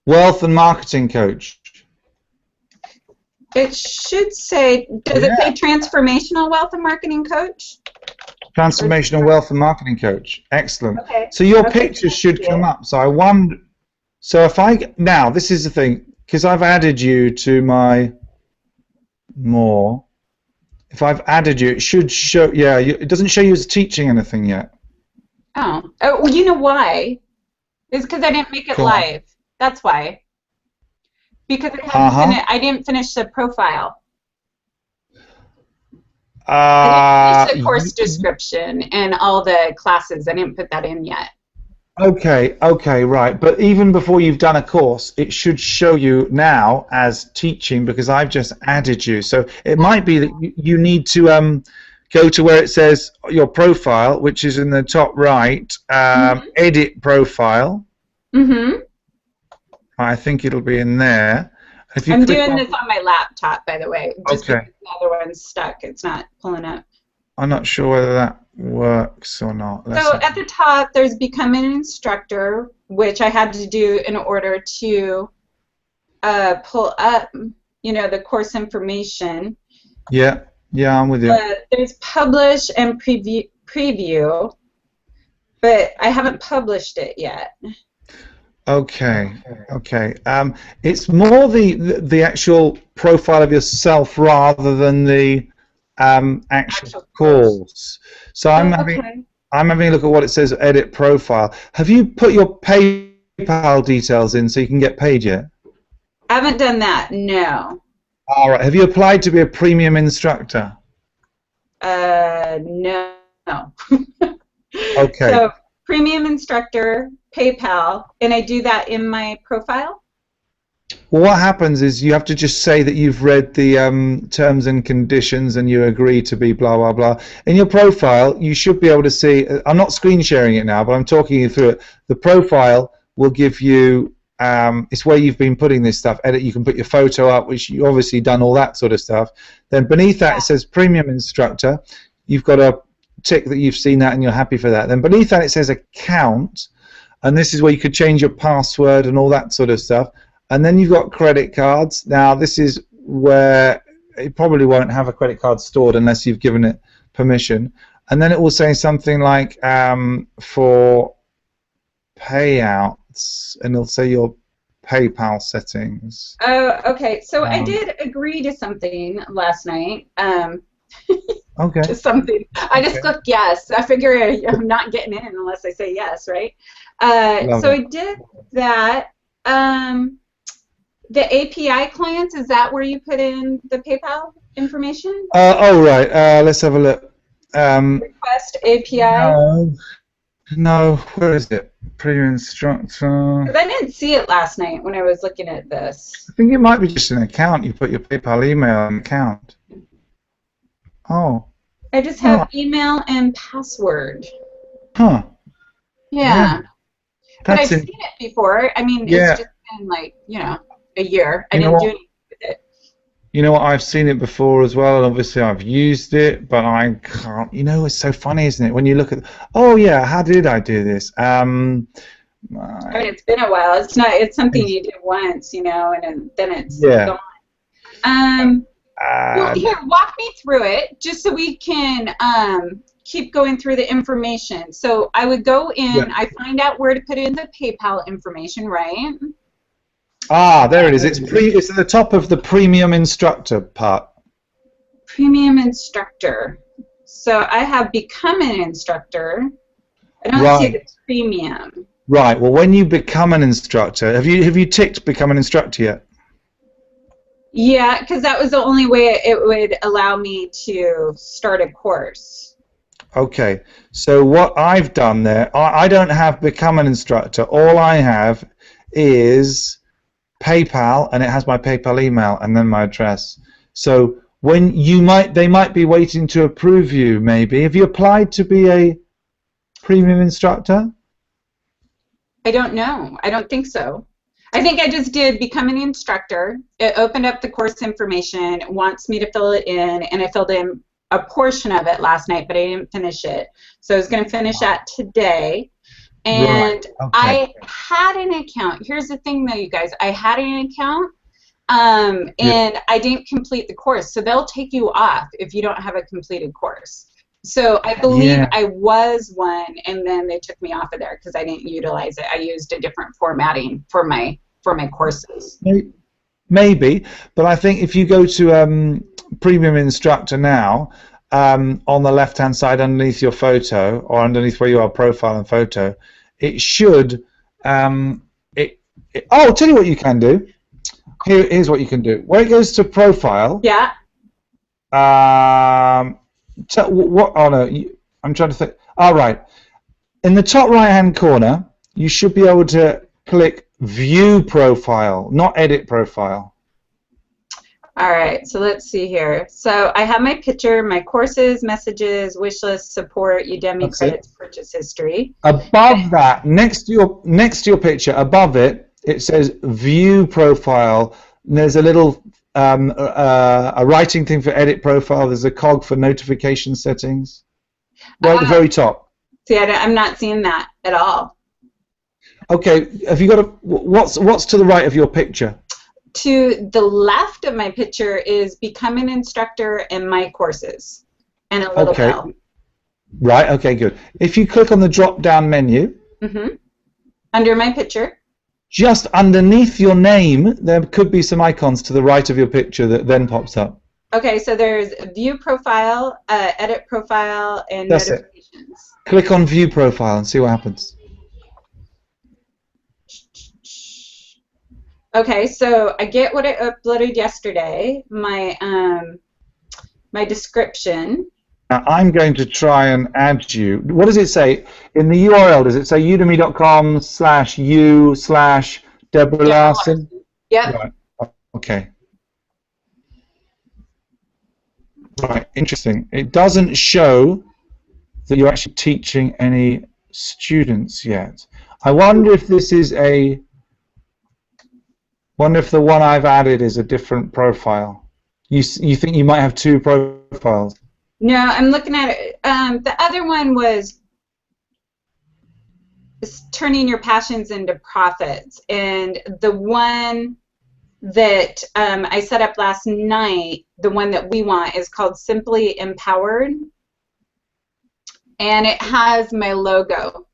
Wealth and marketing coach. It should say. Does it say transformational wealth and marketing coach? Transformational wealth and marketing coach. Excellent. Okay. So your picture should come up. So I wonder. So if I now, this is the thing, because I've added you to my more. If I've added you, it should show. Yeah, it doesn't show you as teaching anything yet. Oh, well, you know why? It's because I didn't make it live. That's why. Because I didn't finish the profile. I didn't finish the course description and all the classes. I didn't put that in yet. Okay, right. But even before you've done a course, it should show you now as teaching because I've just added you. So it might be that you need to go to where it says your profile, which is in the top right, edit profile. Mm-hmm. I think it'll be in there. I'm doing this on my laptop, by the way. Just okay. because the other one's stuck. It's not pulling up. I'm not sure whether that works or not. So at the top, there's become an instructor, which I had to do in order to pull up, the course information. Yeah, I'm with you. There's publish and preview, but I haven't published it yet. Okay. It's more the actual profile of yourself rather than the actual course. So I'm having a look at what it says. Edit profile. Have you put your PayPal details in so you can get paid yet? I haven't done that. No. All right. Have you applied to be a premium instructor? No. Okay. So premium instructor, PayPal, and I do that in my profile? Well, what happens is you have to just say that you've read the terms and conditions and you agree to be blah, blah, blah. In your profile, you should be able to see, I'm not screen sharing it now, but I'm talking you through it. The profile will give you, it's where you've been putting this stuff. Edit, you can put your photo up, which you obviously done all that sort of stuff. Then beneath that it says premium instructor. You've got a tick that you've seen that and you're happy for that. Then beneath that it says account, and this is where you could change your password and all that sort of stuff. And then you've got credit cards. Now this is where it probably won't have a credit card stored unless you've given it permission. And then it will say something like for payouts, and it'll say your PayPal settings. Oh, okay. So I did agree to something last night. Okay. To something. I just clicked yes. I figure I'm not getting in unless I say yes, right? So I did that. The API clients, is that where you put in the PayPal information? Right. Let's have a look. Request API? No. Where is it? Premium instructor. Because I didn't see it last night when I was looking at this. I think it might be just an account. You put your PayPal email and account. Oh. I just have email and password. Huh. Yeah. But I've seen it before. I mean, it's just been like, a year. I didn't do anything with it. You know what? I've seen it before as well, and obviously I've used it, but I can't. It's so funny, isn't it? When you look at, oh yeah, how did I do this? I mean, it's been a while. It's not. It's something you did once, and then it's gone. Well, here, walk me through it, just so we can keep going through the information. So I would go in. I find out where to put in the PayPal information, right? There it is. It's at the top of the premium instructor part. Premium instructor. So I have become an instructor. I don't see the premium. Right. Well, when you become an instructor, have you ticked become an instructor yet? Yeah, because that was the only way it would allow me to start a course. Okay, so what I've done there, I don't have become an instructor. All I have is PayPal, and it has my PayPal email and then my address. So when they might be waiting to approve you. Maybe have you applied to be a premium instructor? I don't know. I don't think so. I think I just did become an instructor. It opened up the course information, it wants me to fill it in, and I filled in a portion of it last night, but I didn't finish it. So I was going to finish that today. And Right. Okay. I had an account. Here's the thing, though, you guys. I had an account, and I didn't complete the course. So they'll take you off if you don't have a completed course. So I believe I was one, and then they took me off of there because I didn't utilize it. I used a different formatting for my courses. Maybe, but I think if you go to premium instructor now, on the left-hand side underneath your photo, or underneath where you are, profile and photo, it should. Oh, I'll tell you what you can do. Here's what you can do. Where it goes to profile. Yeah. What? Oh no, I'm trying to think. All right. In the top right-hand corner, you should be able to click View Profile, not Edit Profile. All right, so let's see here. So I have my picture, my courses, messages, wish list, support, Udemy credits, purchase history. Above that, next to your picture, above it, it says View Profile. And there's a little a writing thing for Edit Profile. There's a cog for notification settings. Right at the very top. See, I'm not seeing that at all. Okay, have you got what's to the right of your picture? To the left of my picture is Become an Instructor and My Courses, and a little bell. Right, okay, good. If you click on the drop-down menu, under my picture, just underneath your name, there could be some icons to the right of your picture that then pops up. Okay, so there's View Profile, Edit Profile, and That's Notifications. It. Click on View Profile and see what happens. Okay, so I get what I uploaded yesterday, my my description. Now I'm going to try and add you. What does it say in the URL? Does it say udemy.com/u/Debra Larson? Yep. Right. Okay. Right. Interesting. It doesn't show that you're actually teaching any students yet. I wonder if this is a. Wonder if the one I've added is a different profile. You think you might have two profiles? No, I'm looking at it. The other one was turning your passions into profits, and the one that I set up last night, the one that we want, is called Simply Empowered, and it has my logo.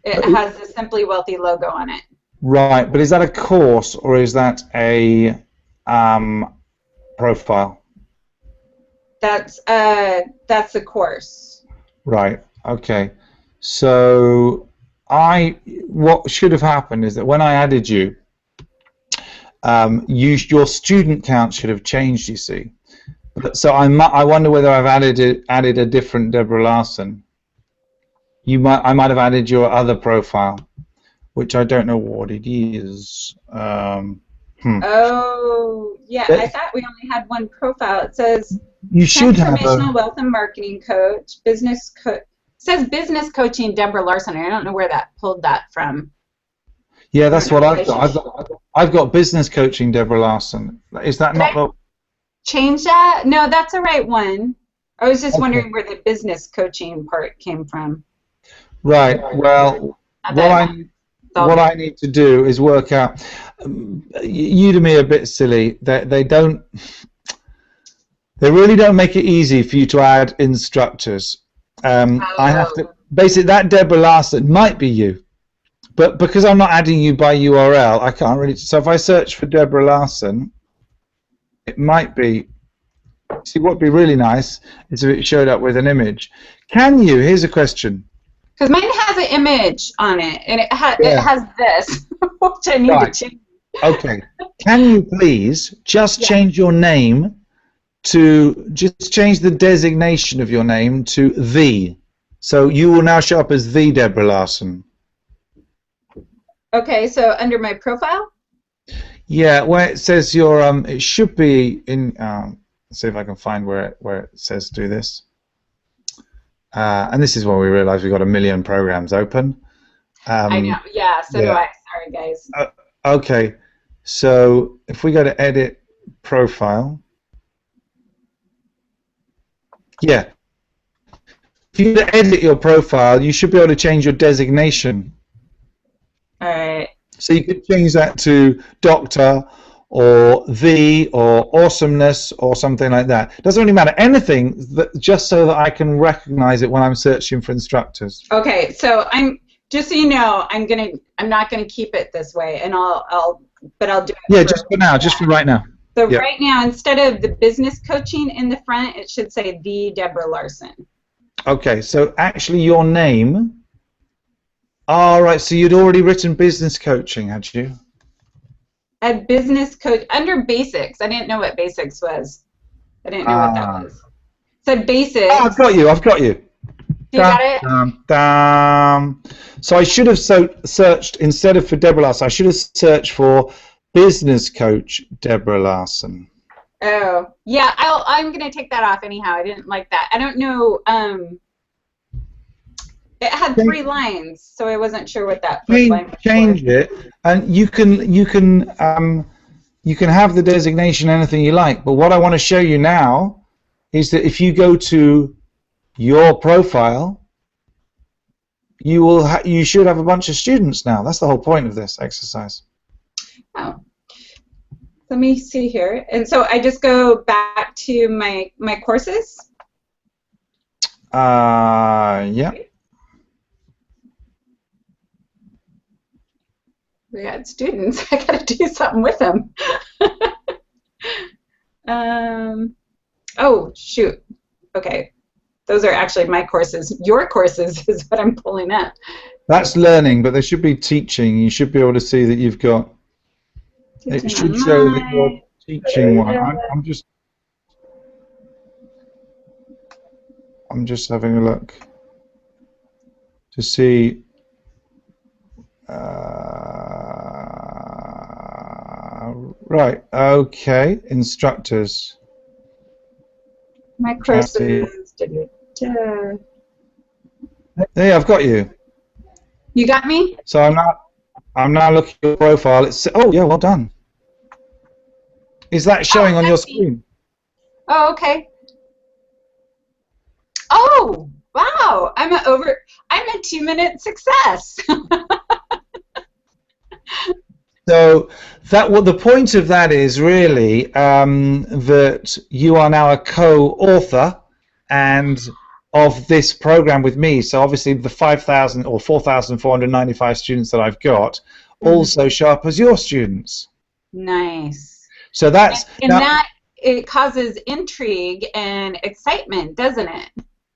It has the Simply Wealthy logo on it. Right, but is that a course or is that a profile? That's the course. Right. Okay. So what should have happened is that when I added you, your student count should have changed. You see. So I wonder whether I've added a different Debra Larson. I might have added your other profile, which I don't know what it is. Oh, yeah. I thought we only had one profile. It says you should have Transformational Wealth and Marketing Coach, Business Coach. It says Business Coaching Debra Larson. I don't know where that pulled that from. Yeah, that's what I've got. I've got Business Coaching Debra Larson. Is that not the... Change that? No, that's the right one. I was just wondering where the business coaching part came from. Right. Well, what I need to do is work out. Udemy are a bit silly. They really don't make it easy for you to add instructors. I have to basically, that Debra Larson might be you, but because I'm not adding you by URL, I can't really. So if I search for Debra Larson, it might be. See, what would be really nice is if it showed up with an image. Can you? Here's a question. Because mine has an image on it, and it has this, which I need to change. Okay. Can you please just change your name to just change the designation of your name to the. So you will now show up as the Debra Larson. Okay, so under my profile? Yeah, where it says your it should be in let's see if I can find where it says do this. And this is when we realize we've got a million programs open. I know. Yeah, so do Yeah. I. Sorry, guys. Okay. So if we go to edit profile. Yeah. If you edit your profile, you should be able to change your designation. All right. So you could change that to doctor or the or awesomeness or something like that. Doesn't really matter. Anything that, just so that I can recognize it when I'm searching for instructors. Okay, so I'm just so you know, I'm not gonna keep it this way, and I'll do it. Yeah, just for now, just for right now. So Yep. right now, instead of the business coaching in the front, it should say the Debra Larson. Okay, so actually your name. All right, so you'd already written business coaching, had you? A business coach under basics. I didn't know what basics was. I didn't know what that was. So basics. Oh, I've got you. I've got you. You got it? So I should have searched, instead of for Debra Larson, I should have searched for business coach Debra Larson. Oh, yeah. I'm going to take that off anyhow. I didn't like that. I don't know. It had 3 lines, so I wasn't sure what that first line was. Change it, and you can have the designation anything you like. But what I want to show you now is that if you go to your profile, you should have a bunch of students now. That's the whole point of this exercise. Oh, let me see here. And so I just go back to my courses. Yeah. We got students. I got to do something with them. Oh, shoot. Okay. Those are actually my courses. Your courses is what I'm pulling up. That's learning, but there should be teaching. You should be able to see that you've got. It should show that you're teaching one. I'm just having a look to see. Right. Okay. Instructors. My courses. Hey, I've got you. You got me? So I'm now looking at your profile. Oh yeah, well done. Is that showing on your screen? Oh, okay. Oh, wow! I'm a 2-minute success. So the point of that is really that you are now a co-author and of this program with me. So obviously the 5,000 or 4,495 students that I've got also show up as your students. Nice. So that's that it causes intrigue and excitement, doesn't it?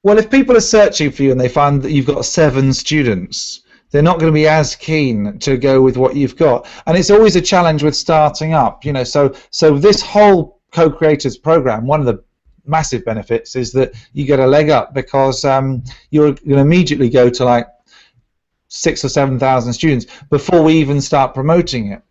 Well, if people are searching for you and they find that you've got 7 students, they're not going to be as keen to go with what you've got. And it's always a challenge with starting up, you know. So this whole co-creators program, one of the massive benefits is that you get a leg up because you're going to immediately go to like 6,000 or 7,000 students before we even start promoting it.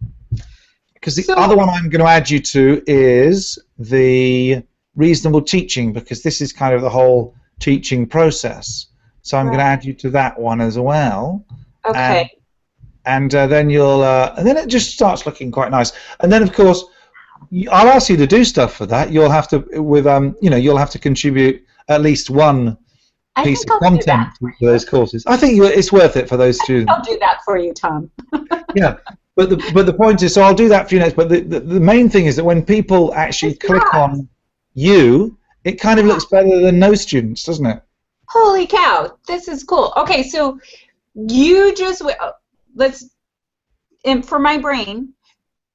Because the other one I'm going to add you to is the reasonable teaching, because this is kind of the whole teaching process. So I'm going to add you to that one as well. Okay. And then you'll, and then it just starts looking quite nice. And then of course, I'll ask you to do stuff for that. You'll have to, you know, you'll have to contribute at least one piece of content to those courses. I think it's worth it for those students. I'll do that for you, Tom. Yeah, but the point is, so I'll do that for you next. But the main thing is that when people actually click on you, it kind of looks better than no students, doesn't it? Holy cow, this is cool. Okay, so you just for my brain,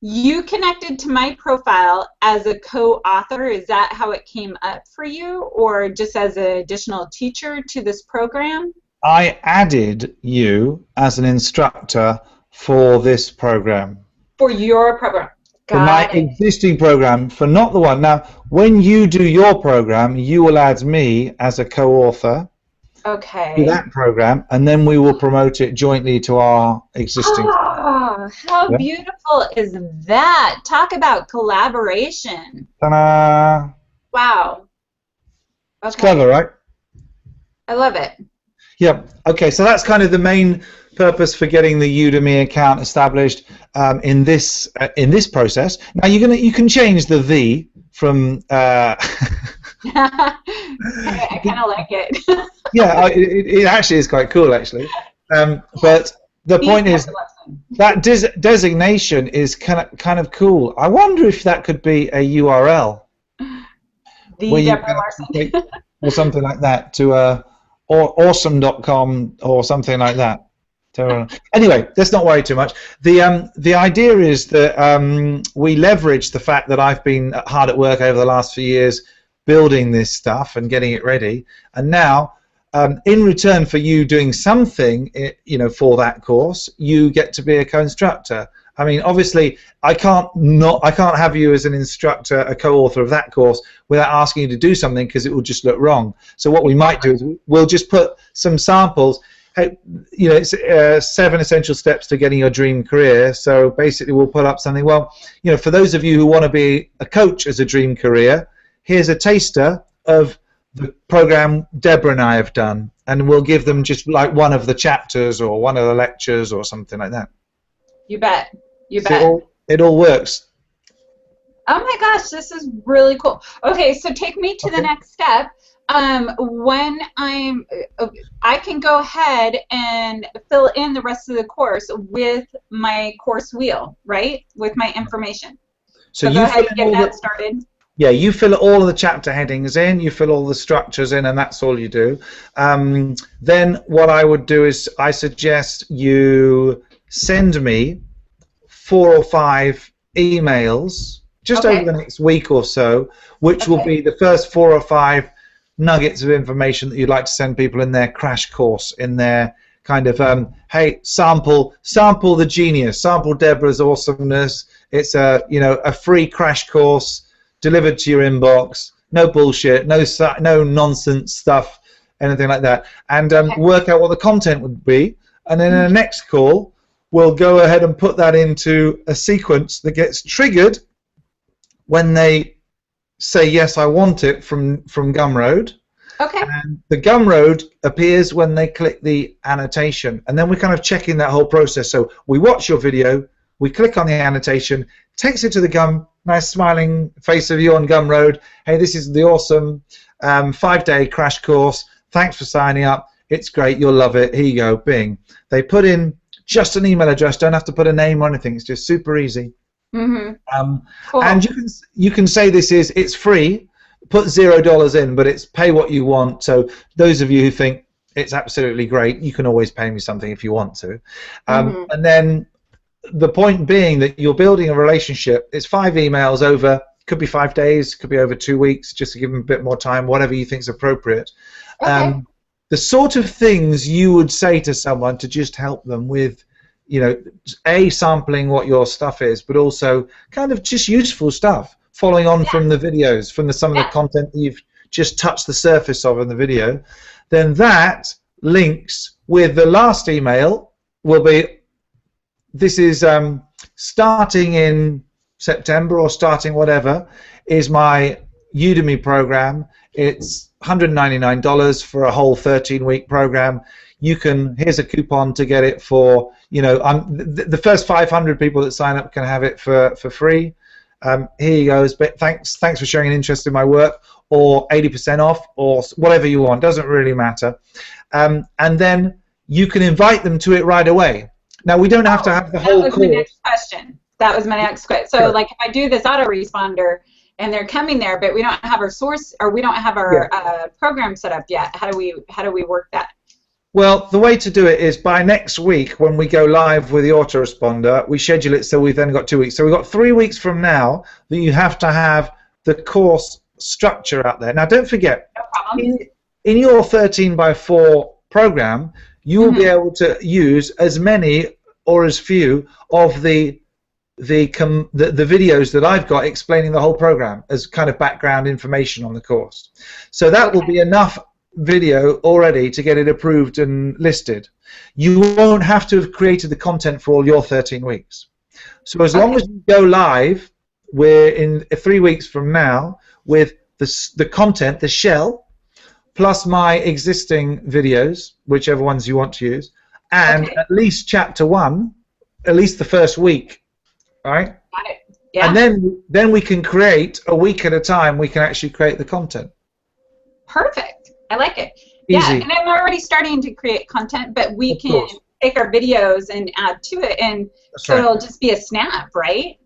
you connected to my profile as a co-author. Is that how it came up for you, or just as an additional teacher to this program? I added you as an instructor for this program. For your program. For my Got it. existing program, for not the one. Now, when you do your program, you will add me as a co-author to Okay. that program, and then we will promote it jointly to our existing. Oh, how Yeah. beautiful is that? Talk about collaboration. Ta-da! Wow. It's Okay. clever, right? I love it. Yeah. Okay. So that's kind of the main purpose for getting the Udemy account established in this process. Now you can change the "the" from. I kind of like it. Yeah, it actually is quite cool, actually. But the point is that designation is kind of cool. I wonder if that could be a URL. The Debra Larson. Or something like that to or awesome.com or something like that. So, anyway, let's not worry too much. The idea is that we leverage the fact that I've been hard at work over the last few years building this stuff and getting it ready, and now in return for you doing something, for that course, you get to be a co-instructor. I mean, obviously, I can't have you as an instructor, a co-author of that course, without asking you to do something, because it will just look wrong. So what we might do is we'll just put some samples. Hey, it's 7 essential steps to getting your dream career. So basically, we'll put up something. Well, for those of you who want to be a coach as a dream career, here's a taster of the program Debra and I have done, and we'll give them just like one of the chapters or one of the lectures or something like that. You bet. You So bet. it all works. Oh my gosh, this is really cool. Okay, so take me to the next step. When I can go ahead and fill in the rest of the course with my course wheel, right? With my information. So go ahead and get that started. Yeah, you fill all of the chapter headings in, you fill all the structures in, and that's all you do. Then what I would do is I suggest you send me 4 or 5 emails just over the next week or so, which will be the first 4 or 5 nuggets of information that you'd like to send people in their crash course, in their kind of hey, sample the genius, sample Debra's awesomeness. It's a free crash course delivered to your inbox. No bullshit, no nonsense stuff, anything like that, and work out what the content would be, and then in the next call we'll go ahead and put that into a sequence that gets triggered when they say yes, I want it from Gumroad. Okay. And the Gumroad appears when they click the annotation, and then we're kind of checking that whole process. So we watch your video, we click on the annotation, takes it to the nice smiling face of you on Gumroad. Hey, this is the awesome 5-day crash course. Thanks for signing up. It's great. You'll love it. Here you go. Bing. They put in just an email address. Don't have to put a name or anything. It's just super easy. Mm-hmm. Cool. And you can say it's free. Put $0 in, but it's pay what you want. So those of you who think it's absolutely great, you can always pay me something if you want to. And then the point being that you're building a relationship. It's 5 emails over, could be 5 days, could be over 2 weeks, just to give them a bit more time, whatever you think is appropriate. The sort of things you would say to someone to just help them with, sampling what your stuff is, but also kind of just useful stuff, following on from the videos, from some of the content that you've just touched the surface of in the video. Then that links with the last email will be, this is starting in September or starting whatever, is my Udemy program. It's $199 for a whole 13-week program. Here's a coupon to get it for, the first 500 people that sign up can have it for free. Here you go. But thanks for showing an interest in my work, or 80% off, or whatever you want. Doesn't really matter. And then you can invite them to it right away. Now, we don't have to have the whole course. That was my next question. That was my next question. So, like, if I do this autoresponder and they're coming there, but we don't have our source, or we don't have our program set up yet, how do we work that? Well, the way to do it is by next week, when we go live with the autoresponder, we schedule it so we've then got 2 weeks. So we've got 3 weeks from now that you have to have the course structure out there. Now, don't forget, in your 13x4 program, you will be able to use as many or as few of the the videos that I've got explaining the whole program as kind of background information on the course. So that will be enough video already to get it approved and listed. You won't have to have created the content for all your 13 weeks. So as long as you go live, we're in 3 weeks from now with the content, the shell, plus my existing videos, whichever ones you want to use, and at least chapter 1, at least the first week, right? Got it. Yeah. And then we can create a week at a time. We can actually create the content. Perfect. I like it. Easy. Yeah, and I'm already starting to create content, but we can take our videos and add to it, and so it'll just be a snap, right?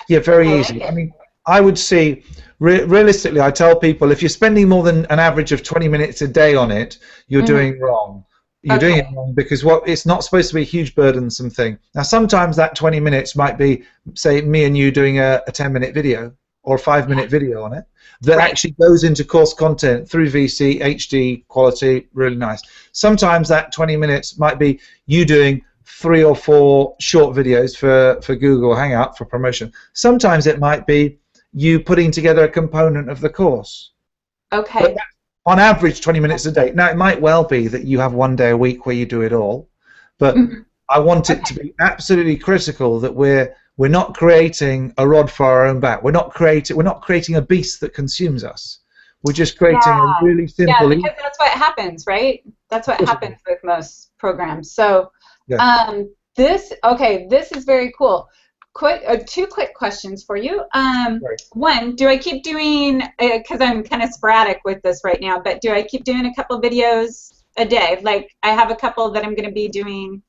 Yeah, very easy. I mean, I would say, realistically, I tell people, if you're spending more than an average of 20 minutes a day on it, you're doing wrong. You're doing it wrong because it's not supposed to be a huge burdensome thing. Now, sometimes that 20 minutes might be, say, me and you doing a 10-minute video or a 5-minute video on it that actually goes into course content through VC, HD, quality, really nice. Sometimes that 20 minutes might be you doing 3 or 4 short videos for Google Hangout for promotion. Sometimes it might be you putting together a component of the course. Okay. But on average, 20 minutes a day. Now, it might well be that you have 1 day a week where you do it all, but I want it to be absolutely critical that we're not creating a rod for our own back. We're not creating a beast that consumes us. We're just creating a really simple. Yeah, because that's what happens, right? That's what happens with most programs. So, this is very cool. Quick, 2 quick questions for you. One, do I keep doing, because I'm kind of sporadic with this right now, but do I keep doing a couple videos a day? Like, I have a couple that I'm going to be doing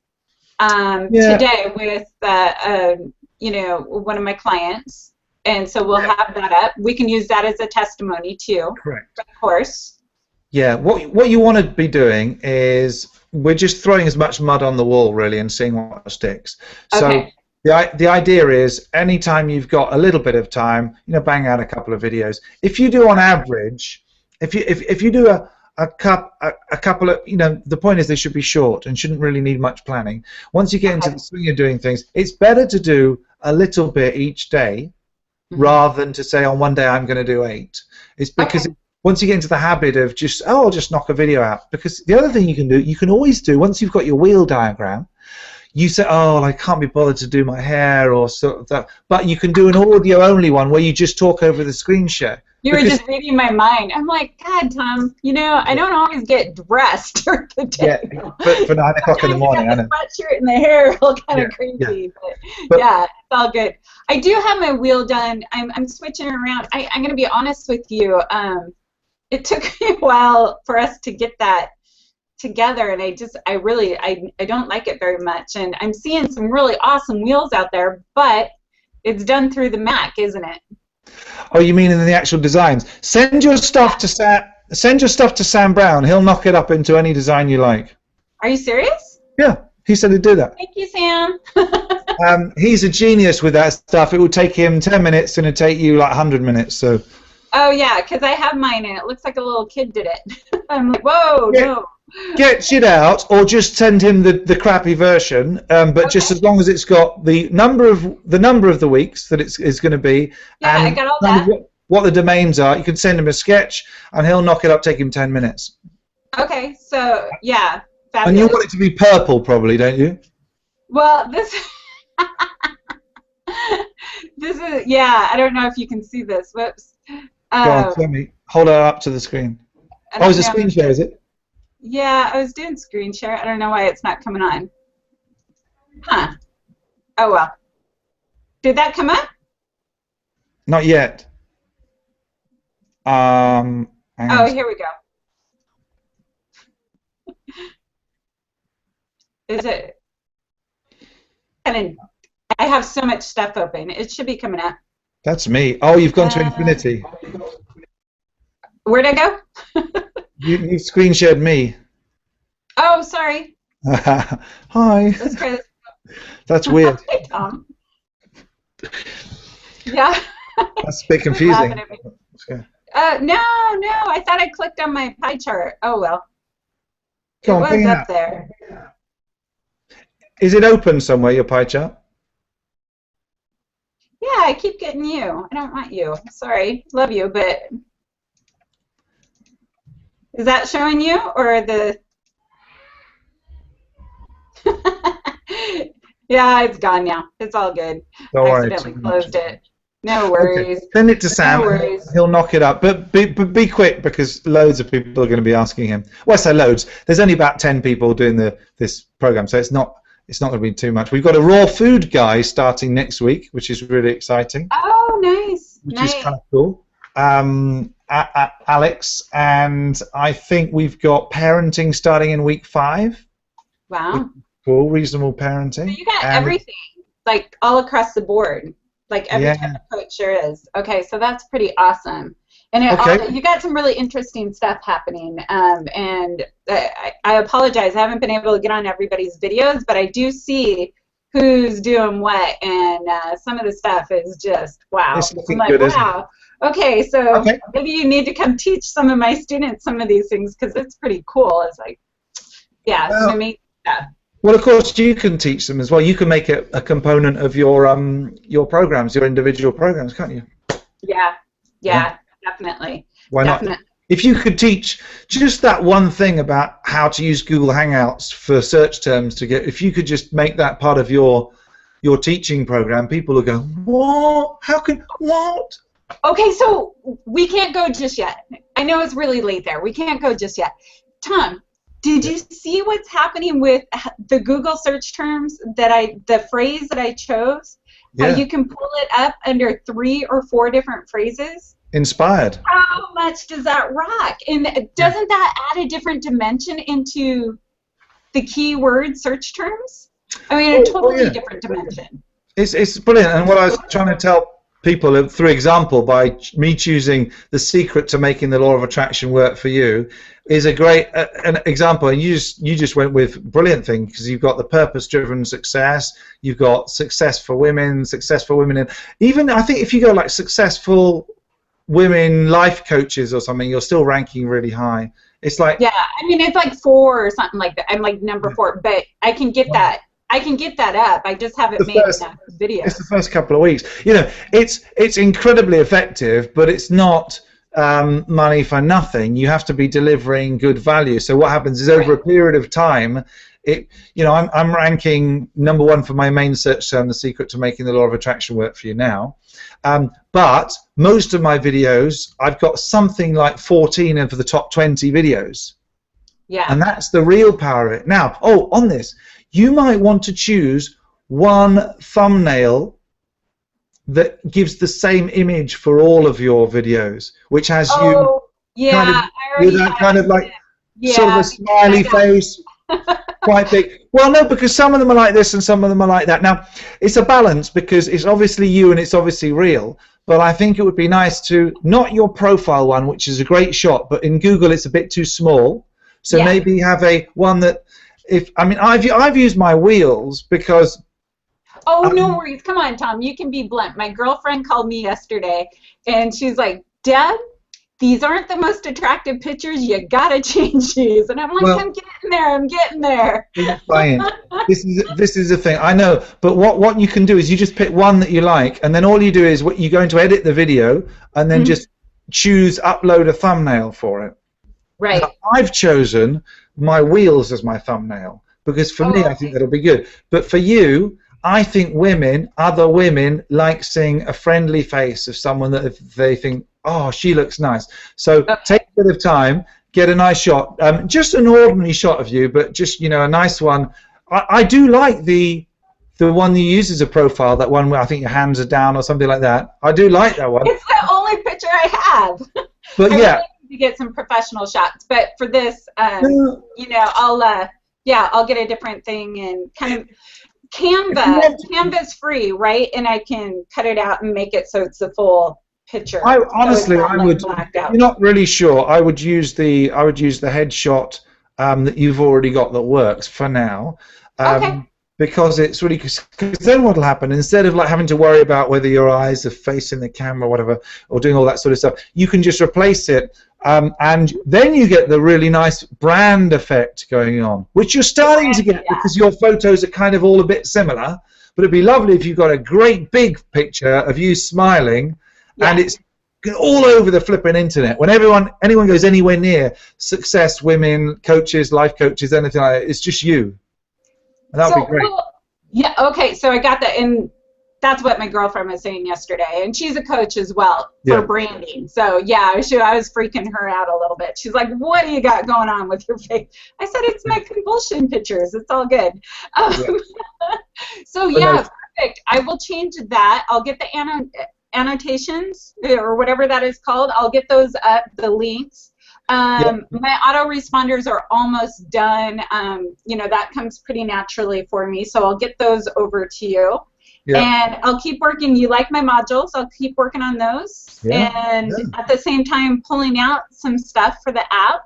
today with, one of my clients, and so we'll have that up. We can use that as a testimony too. Correct. Of course. Yeah. What you want to be doing is we're just throwing as much mud on the wall really and seeing what sticks. So the idea is anytime you've got a little bit of time, bang out a couple of videos. If you do on average, if you do a couple of, the point is they should be short and shouldn't really need much planning. Once you get into the swing of doing things, it's better to do a little bit each day rather than to say on 1 day I'm going to do 8. It's because once you get into the habit of just, I'll just knock a video out. Because the other thing you can always do, once you've got your wheel diagram, you say, oh, I can't be bothered to do my hair or sort of that. But you can do an audio-only one where you just talk over the screen share. You were just reading my mind. I'm like, God, Tom, I don't always get dressed during the day. Yeah, for 9 o'clock in the morning, I know. The sweatshirt and the hair all kind of crazy. But it's all good. I do have my wheel done. I'm switching around. I'm going to be honest with you. It took me a while for us to get that together, and I don't like it very much. And I'm seeing some really awesome wheels out there, but it's done through the Mac, isn't it? Oh, you mean in the actual designs? Send your stuff to Sam Brown. He'll knock it up into any design you like. Are you serious? Yeah, he said he'd do that. Thank you, Sam. He's a genius with that stuff. It would take him 10 minutes, and it'd take you like 100 minutes. So. Oh yeah, because I have mine, and it looks like a little kid did it. I'm like, whoa, no. Get shit out, or just send him the crappy version. But just as long as it's got the number of the weeks that it's going to be, and I got all that. What the domains are, you can send him a sketch, and he'll knock it up. Take him 10 minutes. Okay, so yeah, fabulous. And you want it to be purple, probably, don't you? Well, this is I don't know if you can see this. Whoops. Go on, tell me. Hold it up to the screen. Oh, it's a screen share, is it? Yeah, I was doing screen share. I don't know why it's not coming on. Huh. Oh, well. Did that come up? Not yet. Oh, here we go. Is it? I have so much stuff open. It should be coming up. That's me. Oh, you've gone to infinity. Where'd I go? You screen shared me. Oh, sorry. Hi. Let's try this. That's weird. Hey, Tom. Yeah. That's a bit confusing. No. I thought I clicked on my pie chart. Oh, well. It was up there. Is it open somewhere, your pie chart? I keep getting you. I don't want you. Sorry. Love you, but is that showing you or the... Yeah, it's gone now. It's all good. Don't I worry accidentally too much. closed it. No worries. Okay. Send it to Sam. No worries. He'll knock it up. But be quick because loads of people are going to be asking him. Well, I say loads. There's only about 10 people doing this program, so it's not going to be too much. We've got a raw food guy starting next week, which is really exciting. Oh, nice. Which is kind of cool. Alex, and I think we've got parenting starting in week 5. Wow. Cool, reasonable parenting. So you got everything, like all across the board, like every Yeah. type of coach there is. Okay, so that's pretty awesome. And you got some really interesting stuff happening. And I apologize, I haven't been able to get on everybody's videos, but I do see who's doing what, and some of the stuff is just wow. It's looking I'm like, good, wow. Okay, so maybe you need to come teach some of my students some of these things because it's pretty cool. It's like, yeah, it's amazing stuff. Well, of course, you can teach them as well. You can make it a component of your programs, your individual programs, can't you? Yeah, definitely. Why not? Definitely. If you could teach just that one thing about how to use Google Hangouts for search terms if you could just make that part of your teaching program, people will go, what? What? Okay, so we can't go just yet. I know it's really late there. We can't go just yet. Tom, did you see what's happening with the Google search terms the phrase that I chose? Yeah. How you can pull it up under 3 or 4 different phrases? Inspired. How much does that rock? And doesn't that add a different dimension into the keyword search terms? I mean, a totally different dimension. It's brilliant. And what I was trying to tell people through example by me choosing the secret to making the law of attraction work for you is a great an example, and you just went with brilliant thing because you've got the purpose-driven success, you've got success for women, and even I think if you go like successful women life coaches or something, you're still ranking really high. It's like, yeah, I mean, it's like 4 or something like that. I'm like number 4, but I can get that. I can get that up. I just haven't made enough videos. It's the first couple of weeks. You know, it's incredibly effective, but it's not money for nothing. You have to be delivering good value. So what happens is over a period of time, I'm ranking number 1 for my main search term, the secret to making the law of attraction work for you now. But most of my videos, I've got something like 14 of the top 20 videos. Yeah. And that's the real power of it. Now, on this, you might want to choose one thumbnail that gives the same image for all of your videos, which has you kind of like sort of a smiley face, quite big. Well, no, because some of them are like this and some of them are like that. Now, it's a balance because it's obviously you and it's obviously real, but I think it would be nice to, not your profile one, which is a great shot, but in Google it's a bit too small. So maybe have one that, I've used my wheels because... Oh, no worries. Come on, Tom. You can be blunt. My girlfriend called me yesterday, and she's like, Deb, these aren't the most attractive pictures. You got to change these. And I'm like, I'm getting there. Fine. This is the thing. I know, but what you can do is you just pick one that you like, and then all you do is you're going to edit the video, and then just choose upload a thumbnail for it. Right. Now, I've chosen my wheels as my thumbnail because for me, I think that'll be good. But for you, I think other women like seeing a friendly face of someone that they think, oh, she looks nice. So take a bit of time, get a nice shot, just an ordinary shot of you, but just a nice one. I do like the one you use as a profile, that one where I think your hands are down or something like that. I do like that one. It's the only picture I have. But I really need to get some professional shots. But for this, I'll get a different thing and kind of Canva's free, right? And I can cut it out and make it so it's the full picture. I would. You're not really sure. I would use the headshot that you've already got that works for now. Because it's really, because then what will happen, instead of like having to worry about whether your eyes are facing the camera or whatever, or doing all that sort of stuff, you can just replace it And then you get the really nice brand effect going on, which you're starting to get because your photos are kind of all a bit similar. But it'd be lovely if you got a great big picture of you smiling, and it's all over the flipping internet. When anyone goes anywhere near success, women, coaches, life coaches, anything like that, it's just you. And that would be great. Yeah, okay, so I got that, and that's what my girlfriend was saying yesterday, and she's a coach as well for branding. So yeah, I was freaking her out a little bit. She's like, "What do you got going on with your face?" I said, "It's my convulsion pictures. It's all good." So yeah, perfect. I will change that. I'll get the annotations or whatever that is called. I'll get those up, the links. My autoresponders are almost done. You know, that comes pretty naturally for me, so I'll get those over to you. And I'll keep working. You like my modules, I'll keep working on those. And at the same time, pulling out some stuff for the app.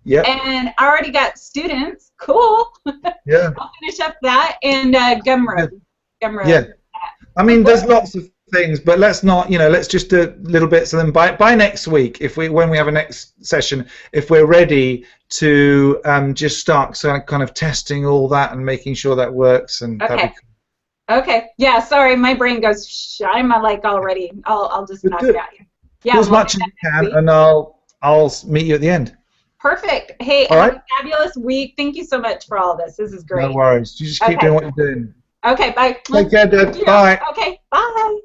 And I already got students. Cool. I'll finish up that and Gumroad. I mean, there's lots of things, but let's not, let's just do little bits. And then by next week, when we have a next session, if we're ready to just start kind of testing all that and making sure that works. And Okay. Yeah. Sorry, my brain goes. Shh, I'm like already. I'll just knock it out. Yeah. Do as much as you can, and I'll meet you at the end. Perfect. Hey, have a fabulous week. Thank you so much for all this. This is great. No worries. You just keep doing what you're doing. Okay. Bye. Take care, Deb. Bye. Okay. Bye.